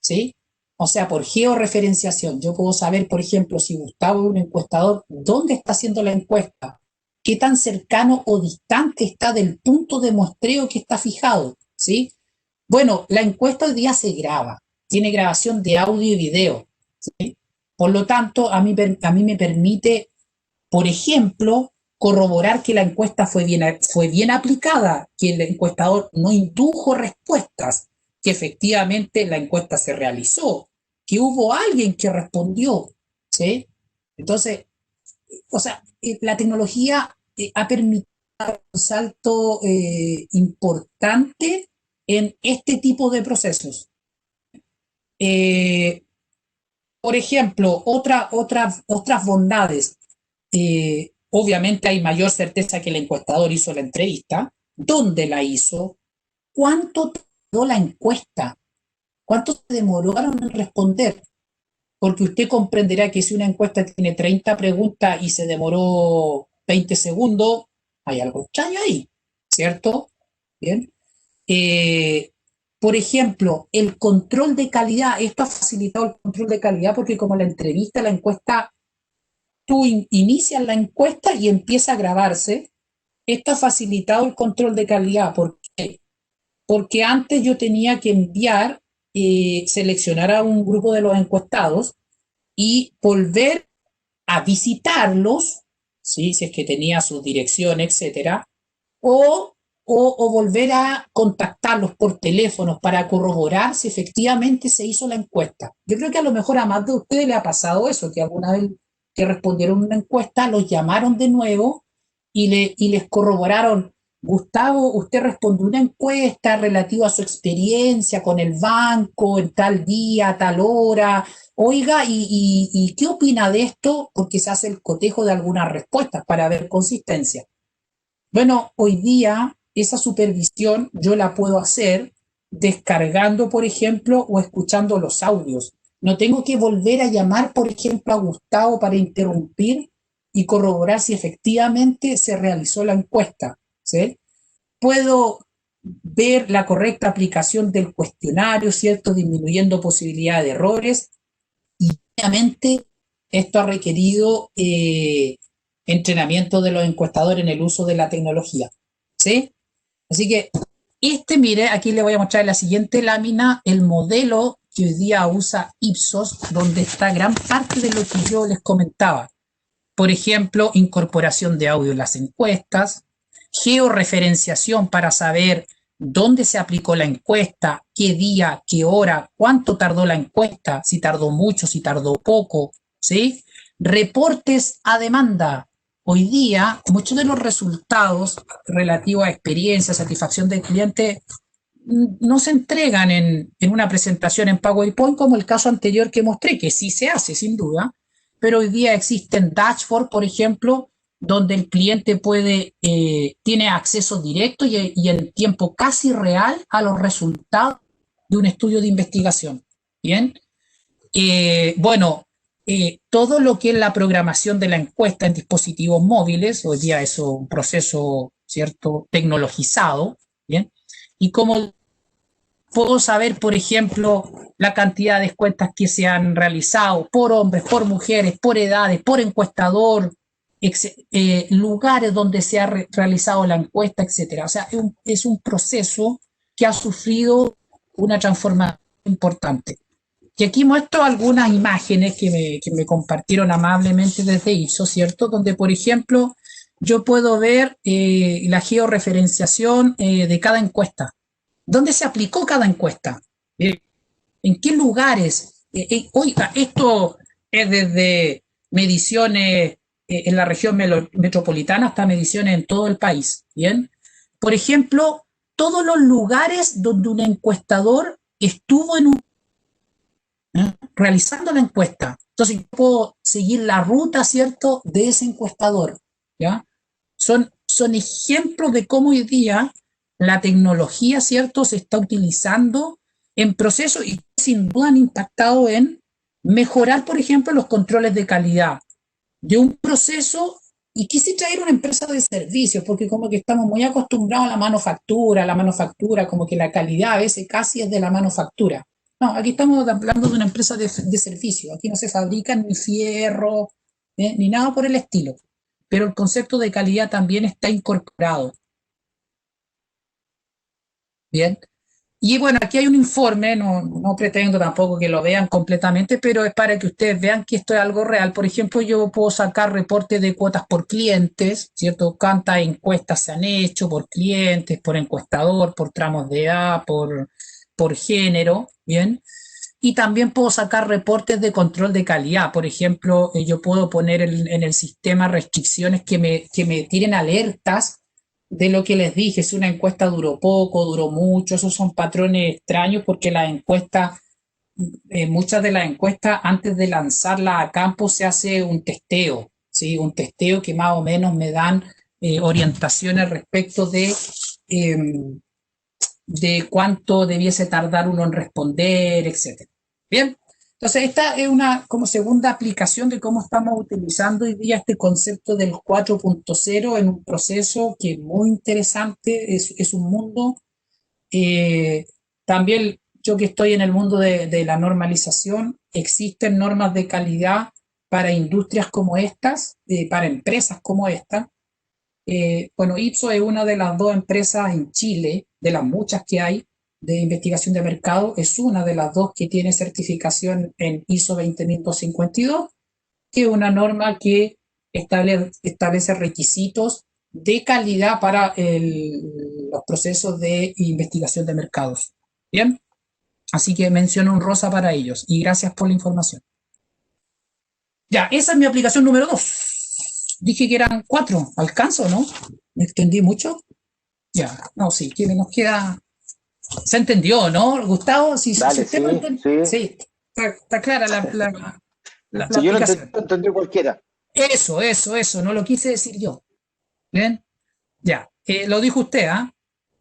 [SPEAKER 2] ¿sí? O sea, por georreferenciación. Yo puedo saber, por ejemplo, si Gustavo es un encuestador, dónde está haciendo la encuesta, qué tan cercano o distante está del punto de muestreo que está fijado, ¿sí? Bueno, la encuesta hoy día se graba, tiene grabación de audio y video, ¿sí? Por lo tanto, a mí me permite, por ejemplo, corroborar que la encuesta fue bien aplicada, que el encuestador no indujo respuestas, que efectivamente la encuesta se realizó, que hubo alguien que respondió, ¿sí? Entonces, o sea, la tecnología ha permitido un salto importante en este tipo de procesos. Eh, por ejemplo, otras bondades. Obviamente hay mayor certeza que el encuestador hizo la entrevista, dónde la hizo, cuánto tardó la encuesta, cuánto se demoraron en responder, porque usted comprenderá que si una encuesta tiene 30 preguntas y se demoró 20 segundos, hay algo extraño ahí, ¿cierto? Bien. Eh, por ejemplo, el control de calidad, esto ha facilitado el control de calidad porque como la entrevista, la encuesta, tú inicias la encuesta y empieza a grabarse. Esto ha facilitado el control de calidad. ¿Por qué? Porque antes yo tenía que enviar, seleccionar a un grupo de los encuestados y volver a visitarlos, ¿sí? Si es que tenía su dirección, etcétera, o, o volver a contactarlos por teléfono para corroborar si efectivamente se hizo la encuesta. Yo creo que a lo mejor a más de ustedes le ha pasado eso, que alguna vez que respondieron una encuesta, los llamaron de nuevo y les corroboraron: Gustavo, usted respondió una encuesta relativa a su experiencia con el banco en tal día, tal hora. Oiga, ¿y qué opina de esto? Porque se hace el cotejo de algunas respuestas para ver consistencia. Bueno, hoy día esa supervisión yo la puedo hacer descargando, por ejemplo, o escuchando los audios. No tengo que volver a llamar, por ejemplo, a Gustavo para interrumpir y corroborar si efectivamente se realizó la encuesta, ¿sí? Puedo ver la correcta aplicación del cuestionario, ¿cierto? Disminuyendo posibilidad de errores. Y obviamente esto ha requerido entrenamiento de los encuestadores en el uso de la tecnología, ¿sí? Así que mire, aquí le voy a mostrar en la siguiente lámina el modelo que hoy día usa Ipsos, donde está gran parte de lo que yo les comentaba. Por ejemplo, incorporación de audio en las encuestas, georreferenciación para saber dónde se aplicó la encuesta, qué día, qué hora, cuánto tardó la encuesta, si tardó mucho, si tardó poco, ¿sí? Reportes a demanda. Hoy día, muchos de los resultados relativos a experiencia, satisfacción del cliente, no se entregan en una presentación en PowerPoint como el caso anterior que mostré, que sí se hace, sin duda, pero hoy día existen dashboards, por ejemplo, donde el cliente tiene acceso directo y en tiempo casi real a los resultados de un estudio de investigación. Bien, bueno, todo lo que es la programación de la encuesta en dispositivos móviles, hoy día es un proceso, ¿cierto?, tecnologizado, ¿bien? Y como puedo saber, por ejemplo, la cantidad de encuestas que se han realizado por hombres, por mujeres, por edades, por encuestador, lugares donde se ha realizado la encuesta, etcétera. O sea, es un proceso que ha sufrido una transformación importante. Y aquí muestro algunas imágenes que me compartieron amablemente desde Ipsos, ¿cierto? Donde, por ejemplo, yo puedo ver la georreferenciación de cada encuesta. ¿Dónde se aplicó cada encuesta? ¿En qué lugares? Oiga, esto es desde mediciones en la región metropolitana hasta mediciones en todo el país. ¿Bien? Por ejemplo, todos los lugares donde un encuestador estuvo realizando la encuesta. Entonces, yo puedo seguir la ruta, ¿cierto?, de ese encuestador. ¿Ya? Son ejemplos de cómo hoy día la tecnología, ¿cierto?, se está utilizando en procesos y sin duda han impactado en mejorar, por ejemplo, los controles de calidad de un proceso. Y quise traer una empresa de servicios, porque como que estamos muy acostumbrados a la manufactura, como que la calidad a veces casi es de la manufactura. No, aquí estamos hablando de una empresa de servicios. Aquí no se fabrican ni fierro, ni nada por el estilo. Pero el concepto de calidad también está incorporado. Bien. Y bueno, aquí hay un informe, no pretendo tampoco que lo vean completamente, pero es para que ustedes vean que esto es algo real. Por ejemplo, yo puedo sacar reportes de cuotas por clientes, ¿cierto? Cuántas encuestas se han hecho por clientes, por encuestador, por tramos de edad, por género, ¿bien? Y también puedo sacar reportes de control de calidad. Por ejemplo, yo puedo poner en el sistema restricciones que me tiren alertas de lo que les dije, si una encuesta duró poco, duró mucho. Esos son patrones extraños porque las encuestas, muchas de las encuestas, antes de lanzarlas a campo se hace un testeo, ¿sí? Un testeo que más o menos me dan orientaciones respecto de cuánto debiese tardar uno en responder, etc. Bien, entonces esta es una como segunda aplicación de cómo estamos utilizando hoy día este concepto del 4.0 en un proceso que es muy interesante, es un mundo. También yo que estoy en el mundo de la normalización, existen normas de calidad para industrias como estas, para empresas como esta. Bueno, Ipsos es una de las dos empresas en Chile, de las muchas que hay de investigación de mercado, es una de las dos que tiene certificación en ISO 20252, que es una norma que establece requisitos de calidad para los procesos de investigación de mercados. ¿Bien? Así que menciono un rosa para ellos y gracias por la información. Ya, esa es mi aplicación número 2. Dije que eran 4. ¿Alcanzo, no? ¿Me extendí mucho? Ya, no, sí, que nos queda... Se entendió, ¿no, Gustavo? Si
[SPEAKER 3] Dale,
[SPEAKER 2] usted no entendió... Sí, está clara la
[SPEAKER 3] Si yo lo
[SPEAKER 2] aplicación.
[SPEAKER 3] entendí cualquiera.
[SPEAKER 2] Eso, no lo quise decir yo. ¿Bien? Ya, lo dijo usted, ¿ah?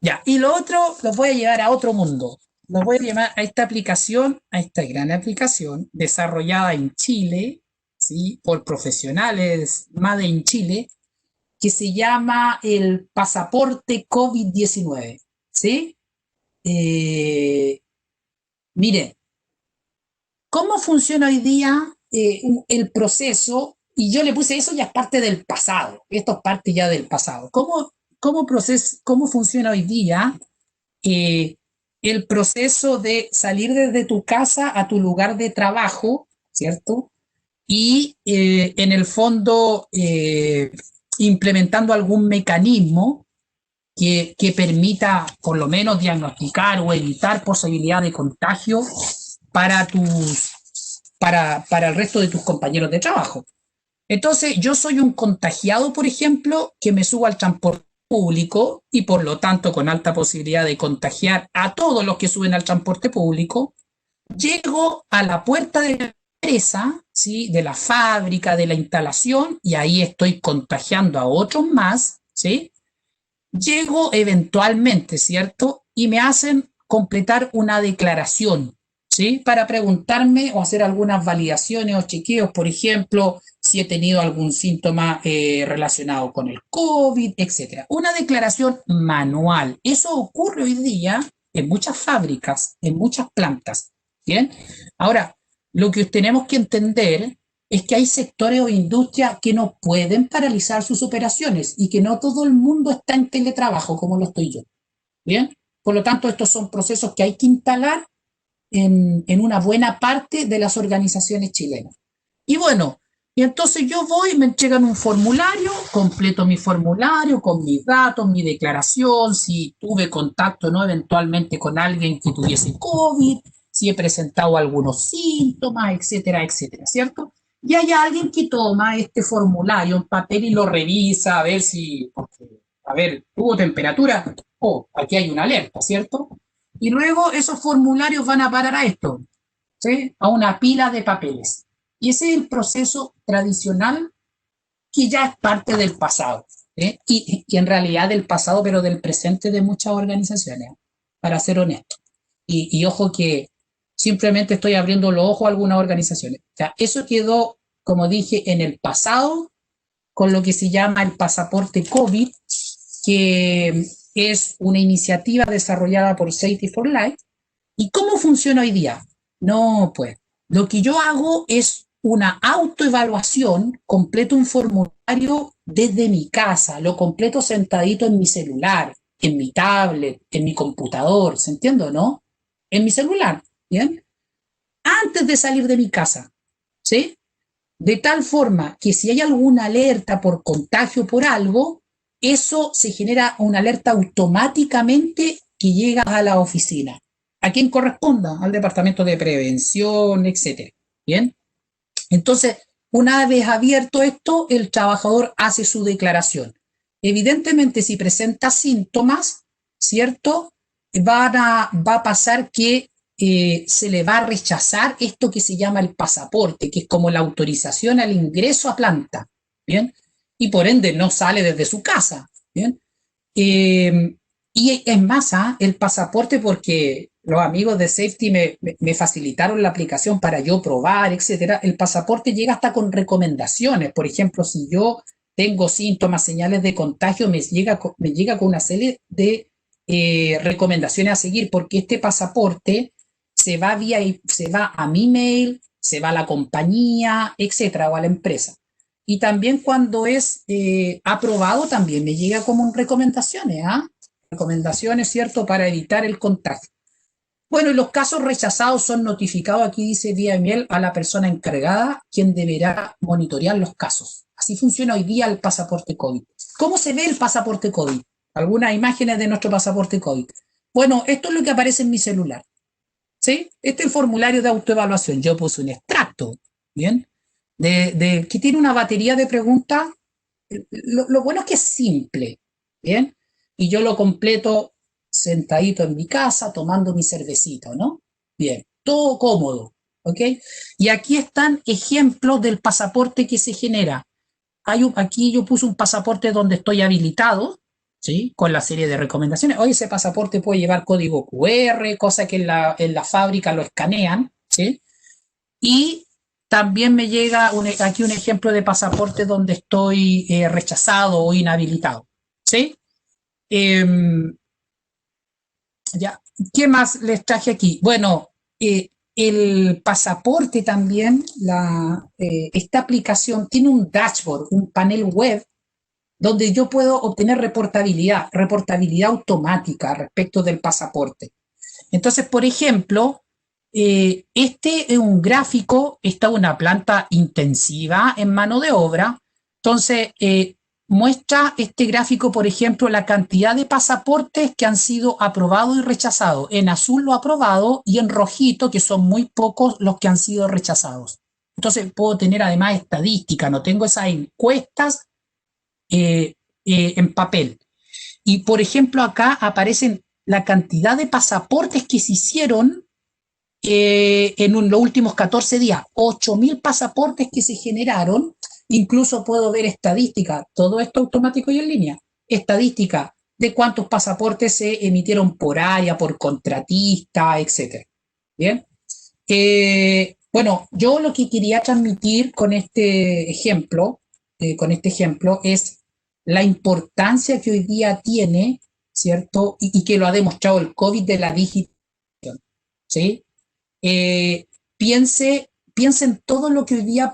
[SPEAKER 2] Ya, y lo otro los voy a llevar a otro mundo. Los voy a llevar a esta aplicación, a esta gran aplicación desarrollada en Chile, ¿sí? Por profesionales Made in Chile, que se llama el pasaporte COVID-19, ¿sí? Miren, ¿cómo funciona hoy día el proceso? Y yo le puse eso ya es parte del pasado, esto es parte ya del pasado. ¿Cómo funciona hoy día eh, el proceso de salir desde tu casa a tu lugar de trabajo, ¿cierto? Y en el fondo implementando algún mecanismo que permita por lo menos diagnosticar o evitar posibilidad de contagio para el resto de tus compañeros de trabajo. Entonces, yo soy un contagiado, por ejemplo, que me subo al transporte público y por lo tanto con alta posibilidad de contagiar a todos los que suben al transporte público, llego a la puerta de la empresa, ¿sí? De la fábrica, de la instalación, y ahí estoy contagiando a otros más, ¿sí? Llego eventualmente, ¿cierto? Y me hacen completar una declaración, ¿sí? Para preguntarme o hacer algunas validaciones o chequeos, por ejemplo, si he tenido algún síntoma relacionado con el COVID, etcétera. Una declaración manual. Eso ocurre hoy día en muchas fábricas, en muchas plantas, ¿bien? Ahora, lo que tenemos que entender es que hay sectores o industrias que no pueden paralizar sus operaciones y que no todo el mundo está en teletrabajo como lo estoy yo. ¿Bien? Por lo tanto, estos son procesos que hay que instalar en una buena parte de las organizaciones chilenas. Y bueno, y entonces yo voy, me entregan un formulario, completo mi formulario con mis datos, mi declaración, si tuve contacto no eventualmente con alguien que tuviese COVID, si he presentado algunos síntomas, etcétera, etcétera, ¿cierto? Y hay alguien que toma este formulario en papel y lo revisa a ver si, a ver, tuvo temperatura, aquí hay una alerta, ¿cierto? Y luego esos formularios van a parar a esto, ¿sí? A una pila de papeles. Y ese es el proceso tradicional que ya es parte del pasado, ¿eh? Y en realidad del pasado, pero del presente de muchas organizaciones, para ser honesto. Y ojo que simplemente estoy abriendo los ojos a algunas organizaciones. O sea, eso quedó, como dije, en el pasado con lo que se llama el pasaporte COVID, que es una iniciativa desarrollada por Safety for Life. ¿Y cómo funciona hoy día? No, pues, lo que yo hago es una autoevaluación, completo un formulario desde mi casa, lo completo sentadito en mi celular, en mi tablet, en mi computador, ¿se entiende o no? En mi celular, ¿bien? Antes de salir de mi casa, ¿sí? De tal forma que si hay alguna alerta por contagio por algo, eso se genera una alerta automáticamente que llega a la oficina, a quien corresponda, al departamento de prevención, etcétera. ¿Bien? Entonces, una vez abierto esto, el trabajador hace su declaración. Evidentemente, si presenta síntomas, ¿cierto? Va a pasar que se le va a rechazar esto que se llama el pasaporte, que es como la autorización al ingreso a planta, ¿bien? Y por ende no sale desde su casa, ¿bien? Y es más, el pasaporte, porque los amigos de Safety me facilitaron la aplicación para yo probar, etcétera. El pasaporte llega hasta con recomendaciones. Por ejemplo, si yo tengo síntomas, señales de contagio, me llega con una serie de recomendaciones a seguir, porque este pasaporte se va a mi mail, se va a la compañía, etcétera, o a la empresa. Y también cuando es aprobado, también me llega como recomendaciones, recomendaciones, ¿cierto?, para evitar el contagio. Bueno, y los casos rechazados son notificados, aquí dice vía email, a la persona encargada, quien deberá monitorear los casos. Así funciona hoy día el pasaporte COVID. ¿Cómo se ve el pasaporte COVID? algunas imágenes de nuestro pasaporte COVID. Bueno, esto es lo que aparece en mi celular, ¿sí? Este es el formulario de autoevaluación. Yo puse un extracto, ¿bien? Que tiene una batería de preguntas. Lo bueno es que es simple, ¿bien? Y yo lo completo sentadito en mi casa, tomando mi cervecito, ¿no? Bien, todo cómodo, ¿ok? Y aquí están ejemplos del pasaporte que se genera. Aquí yo puse un pasaporte donde estoy habilitado, ¿sí? Con la serie de recomendaciones. Hoy ese pasaporte puede llevar código QR, cosa que en la fábrica lo escanean, ¿sí? Y también me llega aquí un ejemplo de pasaporte donde estoy rechazado o inhabilitado, ¿sí? Eh, ya. ¿Qué más les traje aquí? Bueno, el pasaporte también, esta aplicación tiene un dashboard, un panel web donde yo puedo obtener reportabilidad automática respecto del pasaporte. Entonces, por ejemplo, este es un gráfico, está una planta intensiva en mano de obra. Entonces, muestra este gráfico, por ejemplo, la cantidad de pasaportes que han sido aprobados y rechazados. En azul lo aprobado y en rojito, que son muy pocos los que han sido rechazados. Entonces, puedo tener además estadística, no tengo esas encuestas en papel. Y, por ejemplo, acá aparecen la cantidad de pasaportes que se hicieron los últimos 14 días. 8.000 pasaportes que se generaron. Incluso puedo ver estadística, todo esto automático y en línea. Estadística de cuántos pasaportes se emitieron por área, por contratista, etc. Bien. Bueno, yo lo que quería transmitir con este ejemplo es la importancia que hoy día tiene, ¿cierto? Y que lo ha demostrado el COVID de la digitalización, ¿sí? Piense en todo lo que hoy día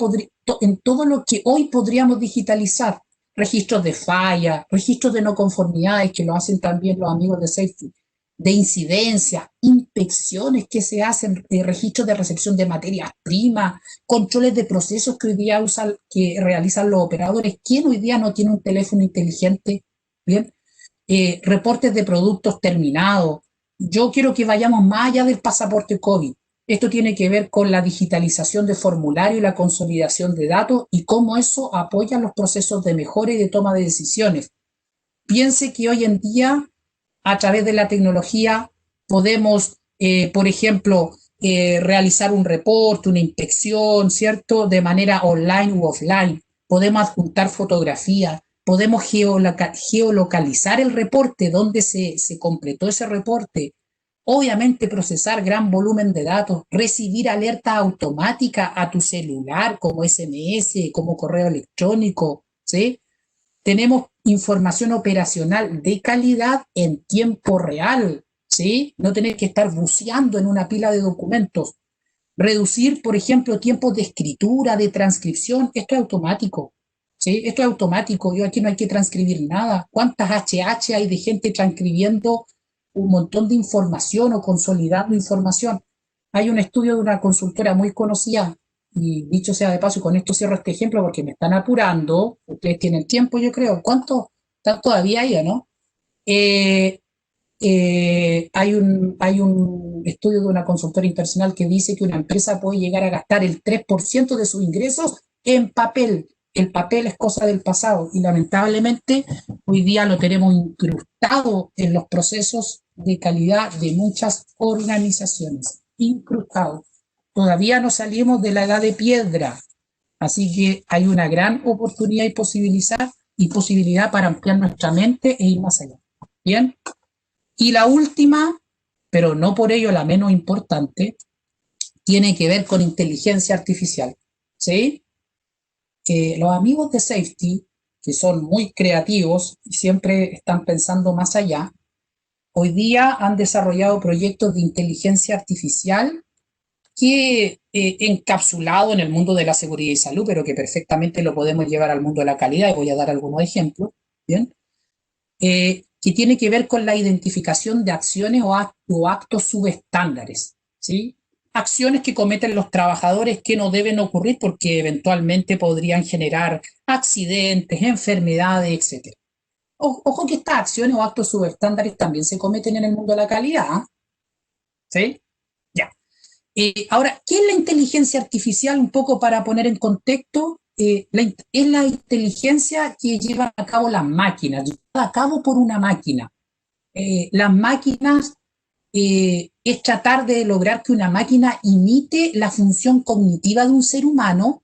[SPEAKER 2] en todo lo que hoy podríamos digitalizar. Registros de falla, registros de no conformidades, que lo hacen también los amigos de Safety, de incidencias, inspecciones que se hacen, registros de recepción de materias primas, controles de procesos que hoy día que realizan los operadores. ¿Quién hoy día no tiene un teléfono inteligente? Bien, reportes de productos terminados. Yo quiero que vayamos más allá del pasaporte COVID. Esto tiene que ver con la digitalización de formulario y la consolidación de datos y cómo eso apoya los procesos de mejora y de toma de decisiones. Piense que hoy en día, a través de la tecnología, podemos, por ejemplo, realizar un reporte, una inspección, ¿cierto? De manera online u offline. Podemos adjuntar fotografías, podemos geolocalizar el reporte, dónde se completó ese reporte. Obviamente procesar gran volumen de datos, recibir alertas automáticas a tu celular como SMS, como correo electrónico, ¿sí? Tenemos información operacional de calidad en tiempo real, ¿sí? No tener que estar buceando en una pila de documentos. Reducir, por ejemplo, tiempos de escritura, de transcripción. Esto es automático, ¿sí? Esto es automático. Yo aquí no hay que transcribir nada. ¿Cuántas HH hay de gente transcribiendo un montón de información o consolidando información? Hay un estudio de una consultora muy conocida, y dicho sea de paso, y con esto cierro este ejemplo porque me están apurando. Ustedes tienen tiempo, yo creo. ¿Cuánto están todavía ahí, no? Hay un estudio de una consultora internacional que dice que una empresa puede llegar a gastar el 3% de sus ingresos en papel. El papel es cosa del pasado y lamentablemente hoy día lo tenemos incrustado en los procesos de calidad de muchas organizaciones. Incrustado. Todavía no salimos de la edad de piedra, así que hay una gran oportunidad y posibilidad para ampliar nuestra mente e ir más allá. Bien. Y la última, pero no por ello la menos importante, tiene que ver con inteligencia artificial, ¿sí? Los amigos de Safety, que son muy creativos y siempre están pensando más allá, hoy día han desarrollado proyectos de inteligencia artificial que encapsulado en el mundo de la seguridad y salud, pero que perfectamente lo podemos llevar al mundo de la calidad, y voy a dar algunos ejemplos, ¿bien? Que tiene que ver con la identificación de acciones o actos subestándares, ¿sí? Acciones que cometen los trabajadores que no deben ocurrir porque eventualmente podrían generar accidentes, enfermedades, etc. Ojo que estas acciones o actos subestándares también se cometen en el mundo de la calidad, ¿eh? ¿Sí? Ya. Ahora, ¿qué es la inteligencia artificial? Un poco para poner en contexto, es la inteligencia que llevan a cabo las máquinas, llevada a cabo por una máquina. Las máquinas es tratar de lograr que una máquina imite la función cognitiva de un ser humano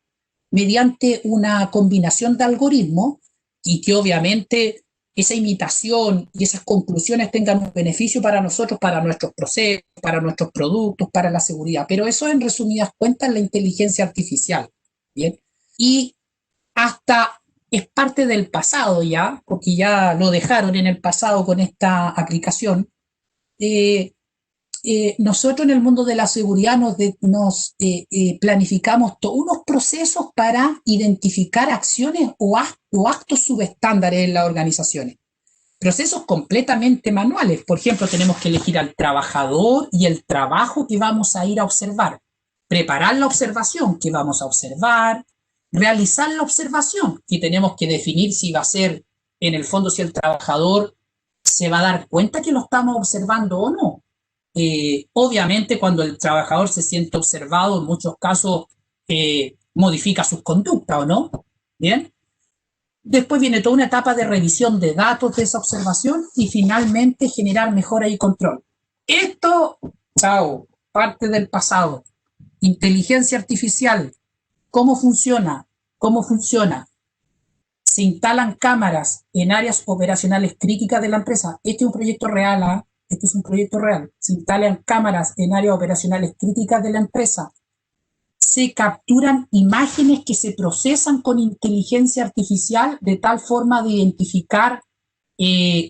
[SPEAKER 2] mediante una combinación de algoritmos y que obviamente esa imitación y esas conclusiones tengan un beneficio para nosotros, para nuestros procesos, para nuestros productos, para la seguridad. Pero eso en resumidas cuentas es la inteligencia artificial. ¿Bien? Y hasta es parte del pasado ya, porque ya lo dejaron en el pasado con esta aplicación. Nosotros en el mundo de la seguridad nos planificamos todos unos procesos para identificar acciones o actos subestándares en las organizaciones. Procesos completamente manuales. Por ejemplo, tenemos que elegir al trabajador y el trabajo que vamos a ir a observar. Preparar la observación que vamos a observar. Realizar la observación, que tenemos que definir si va a ser, en el fondo, si el trabajador se va a dar cuenta que lo estamos observando o no. Obviamente, cuando el trabajador se siente observado, en muchos casos modifica sus conductas, ¿o no? Bien. Después viene toda una etapa de revisión de datos de esa observación y finalmente generar mejora y control. Esto, chao, parte del pasado. Inteligencia artificial. ¿Cómo funciona? ¿Cómo funciona? Se instalan cámaras en áreas operacionales críticas de la empresa. Este es un proyecto real, ¿eh? Este es un proyecto real. Se instalan cámaras en áreas operacionales críticas de la empresa. Se capturan imágenes que se procesan con inteligencia artificial de tal forma de identificar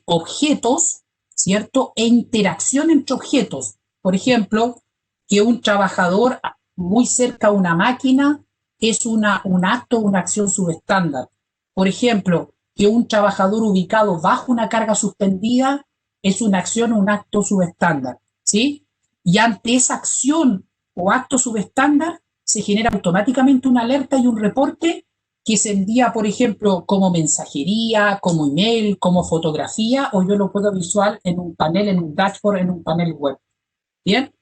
[SPEAKER 2] objetos, ¿cierto? E interacción entre objetos. Por ejemplo, que un trabajador muy cerca a una máquina es un acto, una acción subestándar. Por ejemplo, que un trabajador ubicado bajo una carga suspendida es una acción o un acto subestándar, ¿sí? Y ante esa acción o acto subestándar se genera automáticamente una alerta y un reporte que se envía, por ejemplo, como mensajería, como email, como fotografía, o yo lo puedo visual en un panel, en un dashboard, en un panel web. ¿Bien?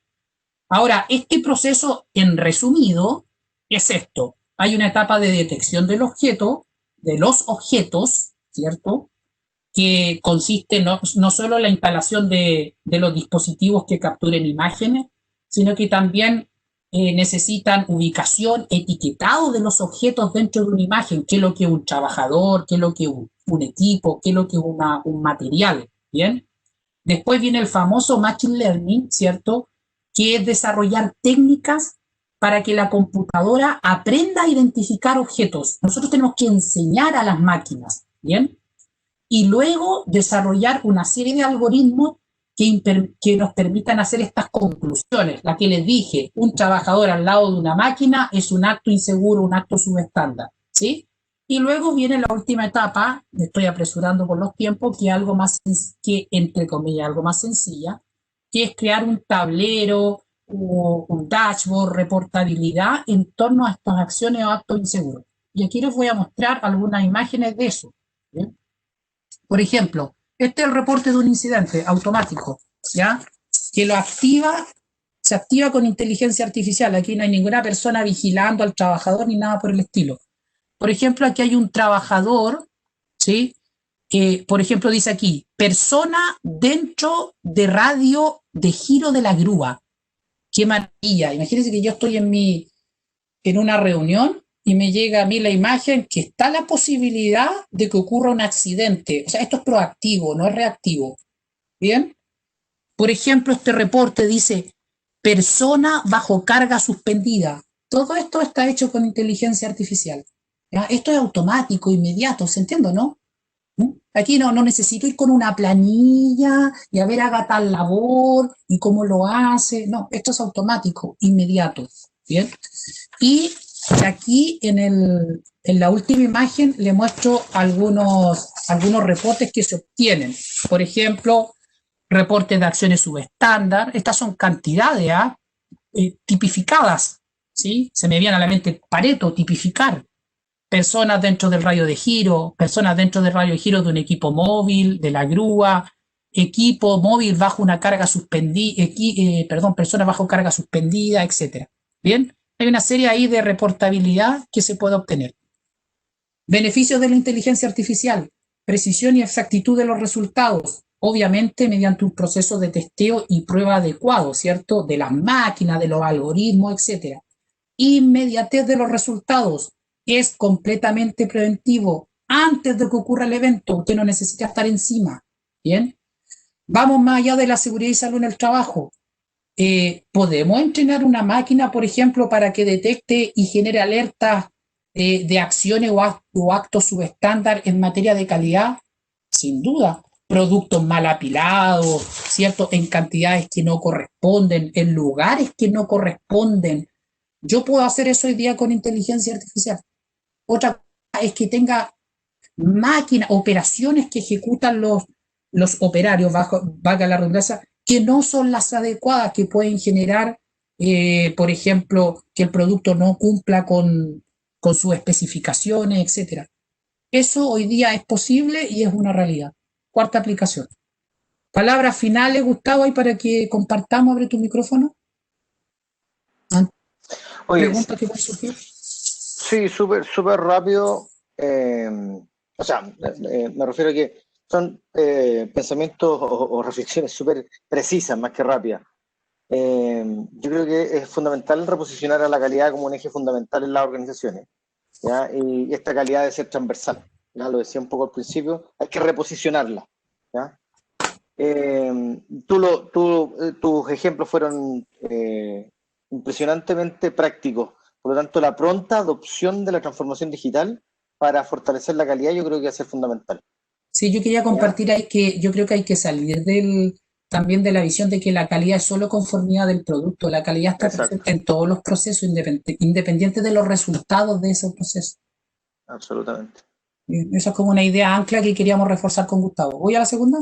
[SPEAKER 2] Ahora, este proceso, en resumido, es esto. Hay una etapa de detección del objeto, de los objetos, ¿cierto? Que consiste no solo en la instalación de los dispositivos que capturen imágenes, sino que también necesitan ubicación, etiquetado de los objetos dentro de una imagen, qué es lo que es un trabajador, qué es lo que es un equipo, qué es lo que es un material, ¿bien? Después viene el famoso Machine Learning, ¿cierto? Que es desarrollar técnicas para que la computadora aprenda a identificar objetos. Nosotros tenemos que enseñar a las máquinas, ¿bien? Y luego desarrollar una serie de algoritmos que nos permitan hacer estas conclusiones. La que les dije, un trabajador al lado de una máquina es un acto inseguro, un acto subestándar, ¿sí? Y luego viene la última etapa, me estoy apresurando por los tiempos, que es algo más, que entre comillas, algo más sencilla, que es crear un tablero o un dashboard, reportabilidad en torno a estas acciones o actos inseguros. Y aquí les voy a mostrar algunas imágenes de eso, ¿bien? Por ejemplo, este es el reporte de un incidente automático, ¿ya? Que se activa con inteligencia artificial. Aquí no hay ninguna persona vigilando al trabajador ni nada por el estilo. Por ejemplo, aquí hay un trabajador, ¿sí? Que, por ejemplo, dice aquí, persona dentro de radio de giro de la grúa. ¡Qué maravilla! Imagínense que yo estoy en una reunión y me llega a mí la imagen que está la posibilidad de que ocurra un accidente. O sea, esto es proactivo, no es reactivo. ¿Bien? Por ejemplo, este reporte dice, persona bajo carga suspendida. Todo esto está hecho con inteligencia artificial. ¿Ya? Esto es automático, inmediato, ¿se entiende, no? Aquí no necesito ir con una planilla y a ver, haga tal labor y cómo lo hace. No, esto es automático, inmediato. ¿Bien? Y aquí en la última imagen le muestro algunos reportes que se obtienen. Por ejemplo, reportes de acciones subestándar. Estas son cantidades tipificadas, ¿sí? Se me viene a la mente Pareto, tipificar. personas dentro del radio de giro, personas dentro del radio de giro de un equipo móvil, de la grúa, equipo móvil bajo una carga suspendida, personas bajo carga suspendida, etcétera. Bien, hay una serie ahí de reportabilidad que se puede obtener. Beneficios de la inteligencia artificial, precisión y exactitud de los resultados, obviamente mediante un proceso de testeo y prueba adecuado, ¿cierto? De las máquinas, de los algoritmos, etcétera. Inmediatez de los resultados, es completamente preventivo. Antes de que ocurra el evento, usted no necesita estar encima. Bien. Vamos más allá de la seguridad y salud en el trabajo. ¿Podemos entrenar una máquina, por ejemplo, para que detecte y genere alertas de acciones o actos subestándar en materia de calidad? Sin duda. Productos mal apilados, ¿cierto? En cantidades que no corresponden, en lugares que no corresponden. Yo puedo hacer eso hoy día con inteligencia artificial. Otra cosa es que tenga máquinas, operaciones que ejecutan los operarios, valga la redundancia, que no son las adecuadas, que pueden generar, por ejemplo, que el producto no cumpla con sus especificaciones, etcétera. Eso hoy día es posible y es una realidad. Cuarta aplicación. Palabras finales, Gustavo, ahí para que compartamos. Abre tu micrófono.
[SPEAKER 3] Oye,
[SPEAKER 2] ¿Preguntas que pueden surgir?
[SPEAKER 3] sí, súper rápido. O sea, me refiero a que son pensamientos o reflexiones súper precisas, más que rápidas. Yo creo que es fundamental reposicionar a la calidad como un eje fundamental en las organizaciones, ¿ya? Y esta calidad debe ser transversal, ¿ya? Lo decía un poco al principio, hay que reposicionarla, ¿ya? Tus ejemplos fueron impresionantemente prácticos. Por lo tanto, la pronta adopción de la transformación digital para fortalecer la calidad yo creo que va a ser fundamental.
[SPEAKER 2] Sí, yo quería
[SPEAKER 3] ¿Ya?
[SPEAKER 2] compartir ahí que yo creo que hay que salir también de la visión de que la calidad es solo conformidad del producto. La calidad está
[SPEAKER 3] Exacto,
[SPEAKER 2] presente en todos los procesos, independiente de los resultados de ese proceso.
[SPEAKER 3] absolutamente.
[SPEAKER 2] Esa es como una idea ancla que queríamos reforzar con Gustavo. ¿Voy a la segunda?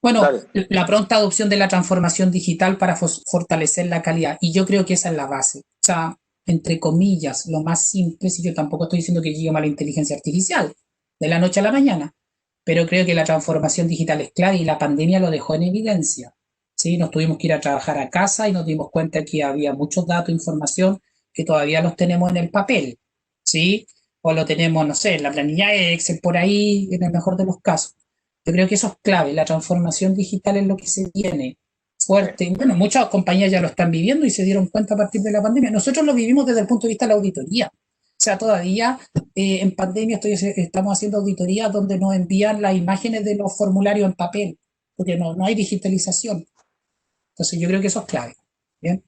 [SPEAKER 2] Bueno,
[SPEAKER 3] Dale.
[SPEAKER 2] la pronta adopción de la transformación digital para fortalecer la calidad. Y yo creo que esa es la base. O sea, entre comillas, lo más simple, si yo tampoco estoy diciendo que llegue a la inteligencia artificial de la noche a la mañana, pero creo que la transformación digital es clave y la pandemia lo dejó en evidencia. ¿Sí? Nos tuvimos que ir a trabajar a casa y nos dimos cuenta que había muchos datos, información que todavía los tenemos en el papel, ¿sí? O lo tenemos, no sé, en la planilla Excel por ahí, en el mejor de los casos. Yo creo que eso es clave, la transformación digital es lo que se viene fuerte. Bueno, muchas compañías ya lo están viviendo y se dieron cuenta a partir de la pandemia. Nosotros lo vivimos desde el punto de vista de la auditoría. O sea, todavía en pandemia estamos haciendo auditorías donde nos envían las imágenes de los formularios en papel, porque no hay digitalización. Entonces yo creo que eso es clave. ¿Bien?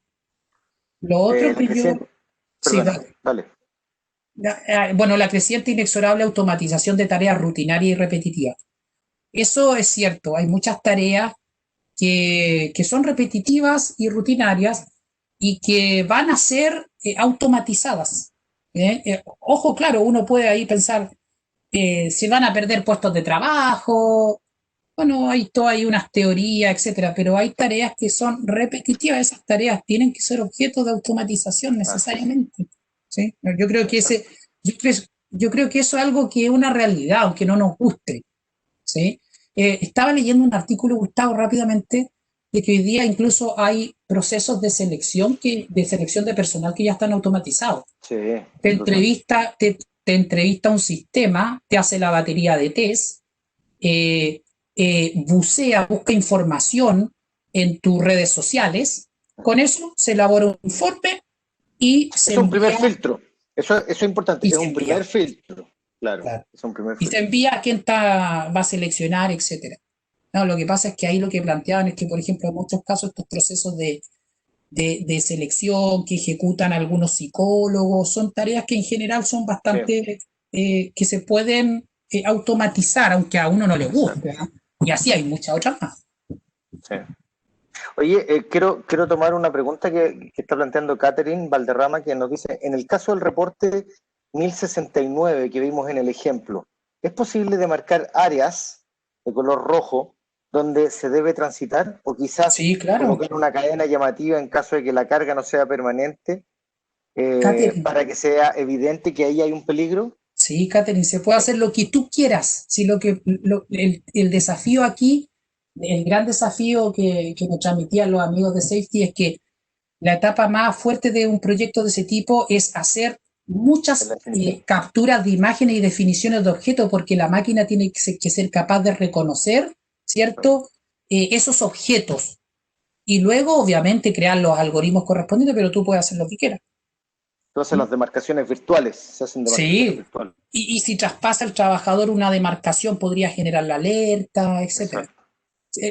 [SPEAKER 2] Lo otro
[SPEAKER 3] La
[SPEAKER 2] que yo...
[SPEAKER 3] creciente,
[SPEAKER 2] Sí,
[SPEAKER 3] perdona, dale.
[SPEAKER 2] bueno, la creciente e inexorable automatización de tareas rutinarias y repetitivas. Eso es cierto, hay muchas tareas que son repetitivas y rutinarias y que van a ser automatizadas. Ojo, claro, uno puede ahí pensar, se van a perder puestos de trabajo, bueno, hay unas teorías, etcétera, pero hay tareas que son repetitivas, esas tareas tienen que ser objeto de automatización necesariamente. ¿Sí? Yo creo que yo creo que eso es algo que es una realidad, aunque no nos guste. ¿Sí? Estaba leyendo un artículo, Gustavo, rápidamente, de que hoy día incluso hay procesos de selección de personal que ya están automatizados.
[SPEAKER 3] Sí,
[SPEAKER 2] Te entrevista un sistema, te hace la batería de test, busca información en tus redes sociales, con eso se elabora un informe y se
[SPEAKER 3] es un primer
[SPEAKER 2] envía,
[SPEAKER 3] filtro. Eso es importante,
[SPEAKER 2] y
[SPEAKER 3] es
[SPEAKER 2] se
[SPEAKER 3] un
[SPEAKER 2] envía.
[SPEAKER 3] primer filtro. Claro,
[SPEAKER 2] Claro.
[SPEAKER 3] es un primer
[SPEAKER 2] Y se
[SPEAKER 3] filtro.
[SPEAKER 2] envía a quién va a seleccionar, etcétera. No, lo que pasa es que ahí lo que planteaban es que, por ejemplo, en muchos casos estos procesos de selección que ejecutan algunos psicólogos son tareas que en general son bastante, que se pueden automatizar, aunque a uno no le guste. ¿No? Y así hay muchas otras más.
[SPEAKER 3] Sí. Oye, quiero tomar una pregunta que está planteando Catherine Valderrama, que nos dice, en el caso del reporte 1069 que vimos en el ejemplo, ¿es posible demarcar áreas de color rojo donde se debe transitar? O quizás
[SPEAKER 2] Sí, claro.
[SPEAKER 3] colocar una cadena llamativa en caso de que la carga no sea permanente,
[SPEAKER 2] Catherine,
[SPEAKER 3] para que sea evidente que ahí hay un peligro.
[SPEAKER 2] Sí, Catherine, se puede hacer lo que tú quieras. Si el desafío aquí, el gran desafío que nos transmitían los amigos de Safety es que la etapa más fuerte de un proyecto de ese tipo es hacer
[SPEAKER 3] Es la
[SPEAKER 2] muchas
[SPEAKER 3] definición.
[SPEAKER 2] capturas de imágenes y definiciones de objetos, porque la máquina tiene que ser capaz de reconocer, ¿cierto? Esos objetos. Y luego, obviamente, crear los algoritmos correspondientes, pero tú puedes hacer lo que quieras.
[SPEAKER 3] Entonces
[SPEAKER 2] ¿Mm?
[SPEAKER 3] las demarcaciones virtuales, se hacen demarcaciones
[SPEAKER 2] Sí.
[SPEAKER 3] virtuales.
[SPEAKER 2] Y si traspasa el trabajador una demarcación, podría generar la alerta, etcétera.
[SPEAKER 3] Exacto.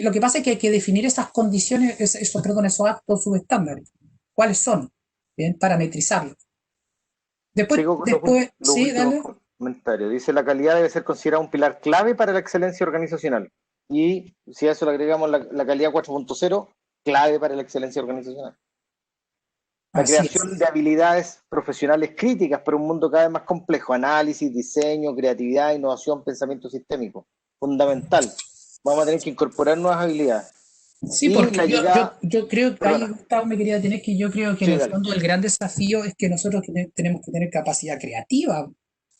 [SPEAKER 2] Lo que pasa es que hay que definir esas condiciones, esos actos subestándares. ¿Cuáles son? Bien, parametrizarlos.
[SPEAKER 3] Sigo con los
[SPEAKER 2] Sí,
[SPEAKER 3] últimos
[SPEAKER 2] dale.
[SPEAKER 3] comentarios. Dice, la calidad debe ser considerada un pilar clave para la excelencia organizacional. Y si a eso le agregamos la calidad 4.0, clave para la excelencia organizacional. La
[SPEAKER 2] Así es.
[SPEAKER 3] creación de habilidades profesionales críticas para un mundo cada vez más complejo. Análisis, diseño, creatividad, innovación, pensamiento sistémico. Fundamental. Vamos a tener que incorporar nuevas habilidades.
[SPEAKER 2] Sí,
[SPEAKER 3] Y
[SPEAKER 2] porque
[SPEAKER 3] la llegada,
[SPEAKER 2] yo creo que ahí,
[SPEAKER 3] perdona,
[SPEAKER 2] Gustavo, me quería tener que yo creo que en
[SPEAKER 3] sí,
[SPEAKER 2] el
[SPEAKER 3] dale.
[SPEAKER 2] fondo el gran desafío es que nosotros tenemos que tener capacidad creativa,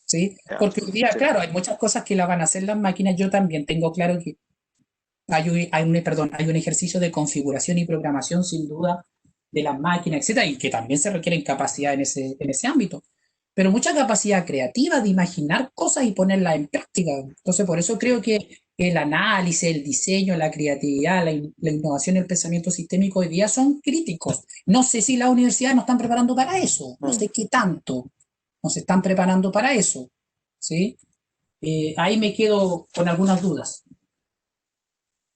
[SPEAKER 2] ¿sí?
[SPEAKER 3] Ya,
[SPEAKER 2] Porque hoy día,
[SPEAKER 3] sí,
[SPEAKER 2] claro, hay muchas cosas que la van a hacer las máquinas. Yo también tengo claro que hay un ejercicio de configuración y programación sin duda de las máquinas, etcétera, y que también se requieren capacidad en ese ámbito. Pero mucha capacidad creativa de imaginar cosas y ponerlas en práctica. Entonces, por eso
[SPEAKER 3] sí.
[SPEAKER 2] creo que el análisis, el diseño, la creatividad, la innovación y el pensamiento sistémico hoy día son críticos. No sé si las universidades nos están preparando para eso, no sé qué tanto nos están preparando para eso, ¿sí? Ahí me quedo con algunas dudas.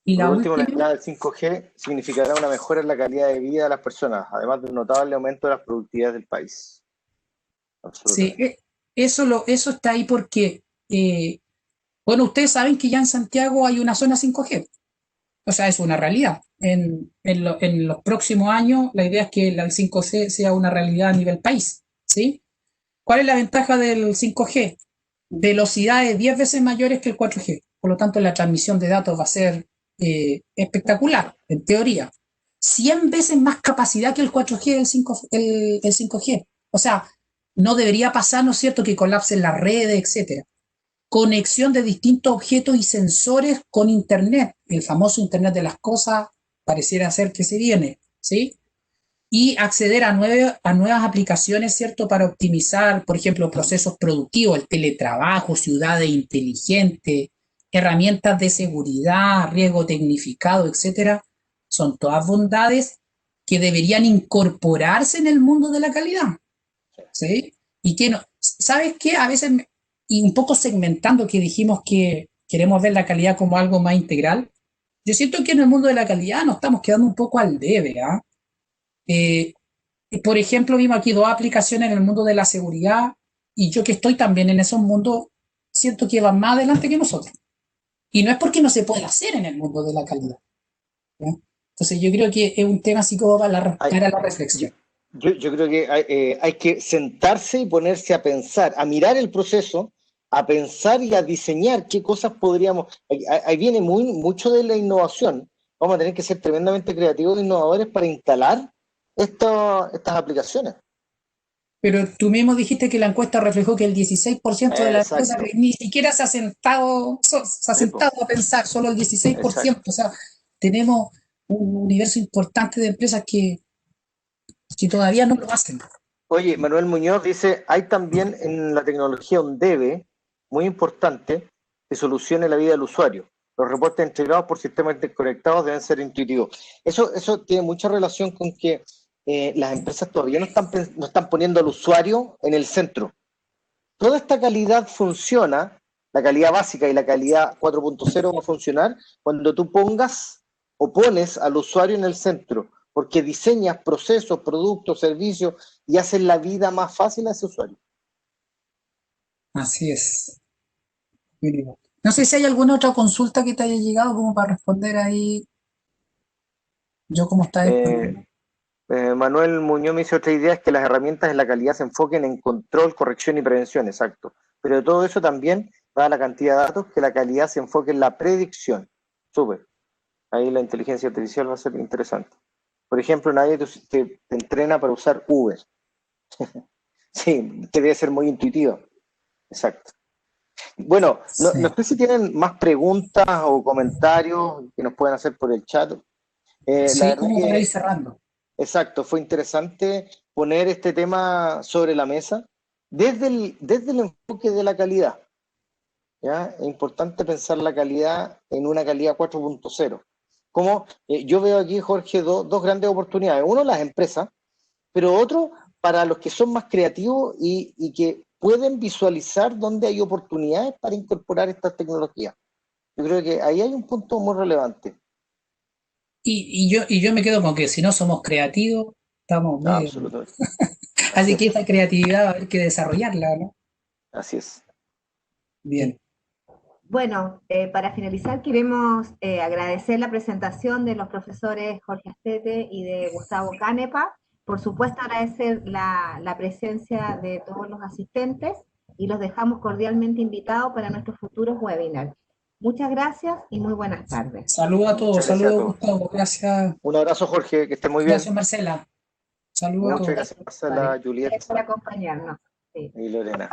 [SPEAKER 2] Y
[SPEAKER 3] Por
[SPEAKER 2] la
[SPEAKER 3] último, la
[SPEAKER 2] última,
[SPEAKER 3] llegada del 5G significará una mejora en la calidad de vida de las personas, además de un notable aumento de las productividades del país.
[SPEAKER 2] sí,
[SPEAKER 3] Absolutamente.
[SPEAKER 2] eso está ahí porque, bueno, ustedes saben que ya en Santiago hay una zona 5G. O sea, es una realidad. En los próximos años, la idea es que el 5G sea una realidad a nivel país, ¿sí? ¿Cuál es la ventaja del 5G? Velocidades 10 veces mayores que el 4G. Por lo tanto, la transmisión de datos va a ser espectacular, en teoría. 100 veces más capacidad que el 4G, el 5G. O sea, no debería pasar, ¿no es cierto?, que colapsen las redes, etcétera. Conexión de distintos objetos y sensores con Internet. El famoso Internet de las cosas pareciera ser que se viene, ¿sí? Y acceder a nuevas aplicaciones, ¿cierto? Para optimizar, por ejemplo, procesos productivos, el teletrabajo, ciudades inteligentes, herramientas de seguridad, riesgo tecnificado, etcétera. Son todas bondades que deberían incorporarse en el mundo de la calidad, ¿sí? Y que no, ¿sabes qué? A veces, y un poco segmentando que dijimos que queremos ver la calidad como algo más integral, yo siento que en el mundo de la calidad nos estamos quedando un poco al debe, ¿ah? Eh, por ejemplo, vimos aquí dos aplicaciones en el mundo de la seguridad y yo que estoy también en esos mundos, siento que van más adelante que nosotros. Y no es porque no se pueda hacer en el mundo de la calidad, ¿ya? Entonces yo creo que es un tema así como
[SPEAKER 3] Hay,
[SPEAKER 2] para la
[SPEAKER 3] yo,
[SPEAKER 2] reflexión.
[SPEAKER 3] yo creo que hay que sentarse y ponerse a pensar, a mirar el proceso, a pensar y a diseñar qué cosas podríamos. Ahí viene mucho de la innovación. Vamos a tener que ser tremendamente creativos e innovadores para instalar estas aplicaciones.
[SPEAKER 2] Pero tú mismo dijiste que la encuesta reflejó que el 16% de las empresas
[SPEAKER 3] Exacto.
[SPEAKER 2] ni siquiera se ha
[SPEAKER 3] Sí, po.
[SPEAKER 2] sentado a pensar, solo el 16%.
[SPEAKER 3] Exacto.
[SPEAKER 2] O sea, tenemos un universo importante de empresas que todavía no lo hacen.
[SPEAKER 3] Oye, Manuel Muñoz dice, hay también en la tecnología un debe muy importante que solucione la vida del usuario. Los reportes entregados por sistemas desconectados deben ser intuitivos. Eso tiene mucha relación con que las empresas todavía no están poniendo al usuario en el centro. Toda esta calidad funciona, la calidad básica y la calidad 4.0 va a funcionar cuando tú pongas o pones al usuario en el centro, porque diseñas procesos, productos, servicios y haces la vida más fácil a ese usuario.
[SPEAKER 2] Así es. No sé si hay alguna otra consulta que te haya llegado como para responder ahí. Yo como está
[SPEAKER 3] Eh,
[SPEAKER 2] disponible.
[SPEAKER 3] Manuel Muñoz me hizo otra idea, es que las herramientas en la calidad se enfoquen en control, corrección y prevención, exacto. Pero de todo eso también, dada la cantidad de datos, que la calidad se enfoque en la predicción. Súper. Ahí la inteligencia artificial va a ser interesante. Por ejemplo, nadie te entrena para usar Uber. Sí, que debe ser muy intuitivo. Exacto. Bueno, no,
[SPEAKER 2] Sí.
[SPEAKER 3] no sé si tienen más preguntas o comentarios que nos puedan hacer por el chat. La
[SPEAKER 2] Sí,
[SPEAKER 3] verdad
[SPEAKER 2] como para ir
[SPEAKER 3] que,
[SPEAKER 2] cerrando.
[SPEAKER 3] exacto, fue interesante poner este tema sobre la mesa desde el enfoque de la calidad. ¿Ya? Es importante pensar la calidad en una calidad 4.0. Como yo veo aquí, Jorge, dos grandes oportunidades. Uno, las empresas, pero otro, para los que son más creativos y que pueden visualizar dónde hay oportunidades para incorporar estas tecnologías. Yo creo que ahí hay un punto muy relevante.
[SPEAKER 2] Y yo me quedo con que si no somos creativos, estamos
[SPEAKER 3] No,
[SPEAKER 2] medio.
[SPEAKER 3] absolutamente. Así
[SPEAKER 2] Así que
[SPEAKER 3] es,
[SPEAKER 2] esa creatividad va a haber que desarrollarla, ¿no?
[SPEAKER 3] así es.
[SPEAKER 2] Bien.
[SPEAKER 1] Bueno, para finalizar queremos agradecer la presentación de los profesores Jorge Astete y de Gustavo Canepa. Por supuesto, agradecer la presencia de todos los asistentes y los dejamos cordialmente invitados para nuestros futuros webinars. Muchas gracias y muy buenas tardes.
[SPEAKER 2] Saludos a todos,
[SPEAKER 3] Muchas gracias a
[SPEAKER 2] saludos
[SPEAKER 3] todos.
[SPEAKER 2] Gustavo, gracias,
[SPEAKER 3] Un abrazo, Jorge, que esté muy bien.
[SPEAKER 2] gracias Marcela, saludos a
[SPEAKER 1] No,
[SPEAKER 3] Muchas
[SPEAKER 2] todos.
[SPEAKER 3] gracias, Marcela,
[SPEAKER 1] gracias
[SPEAKER 3] Juliet
[SPEAKER 1] por acompañarnos. Sí.
[SPEAKER 3] y Lorena.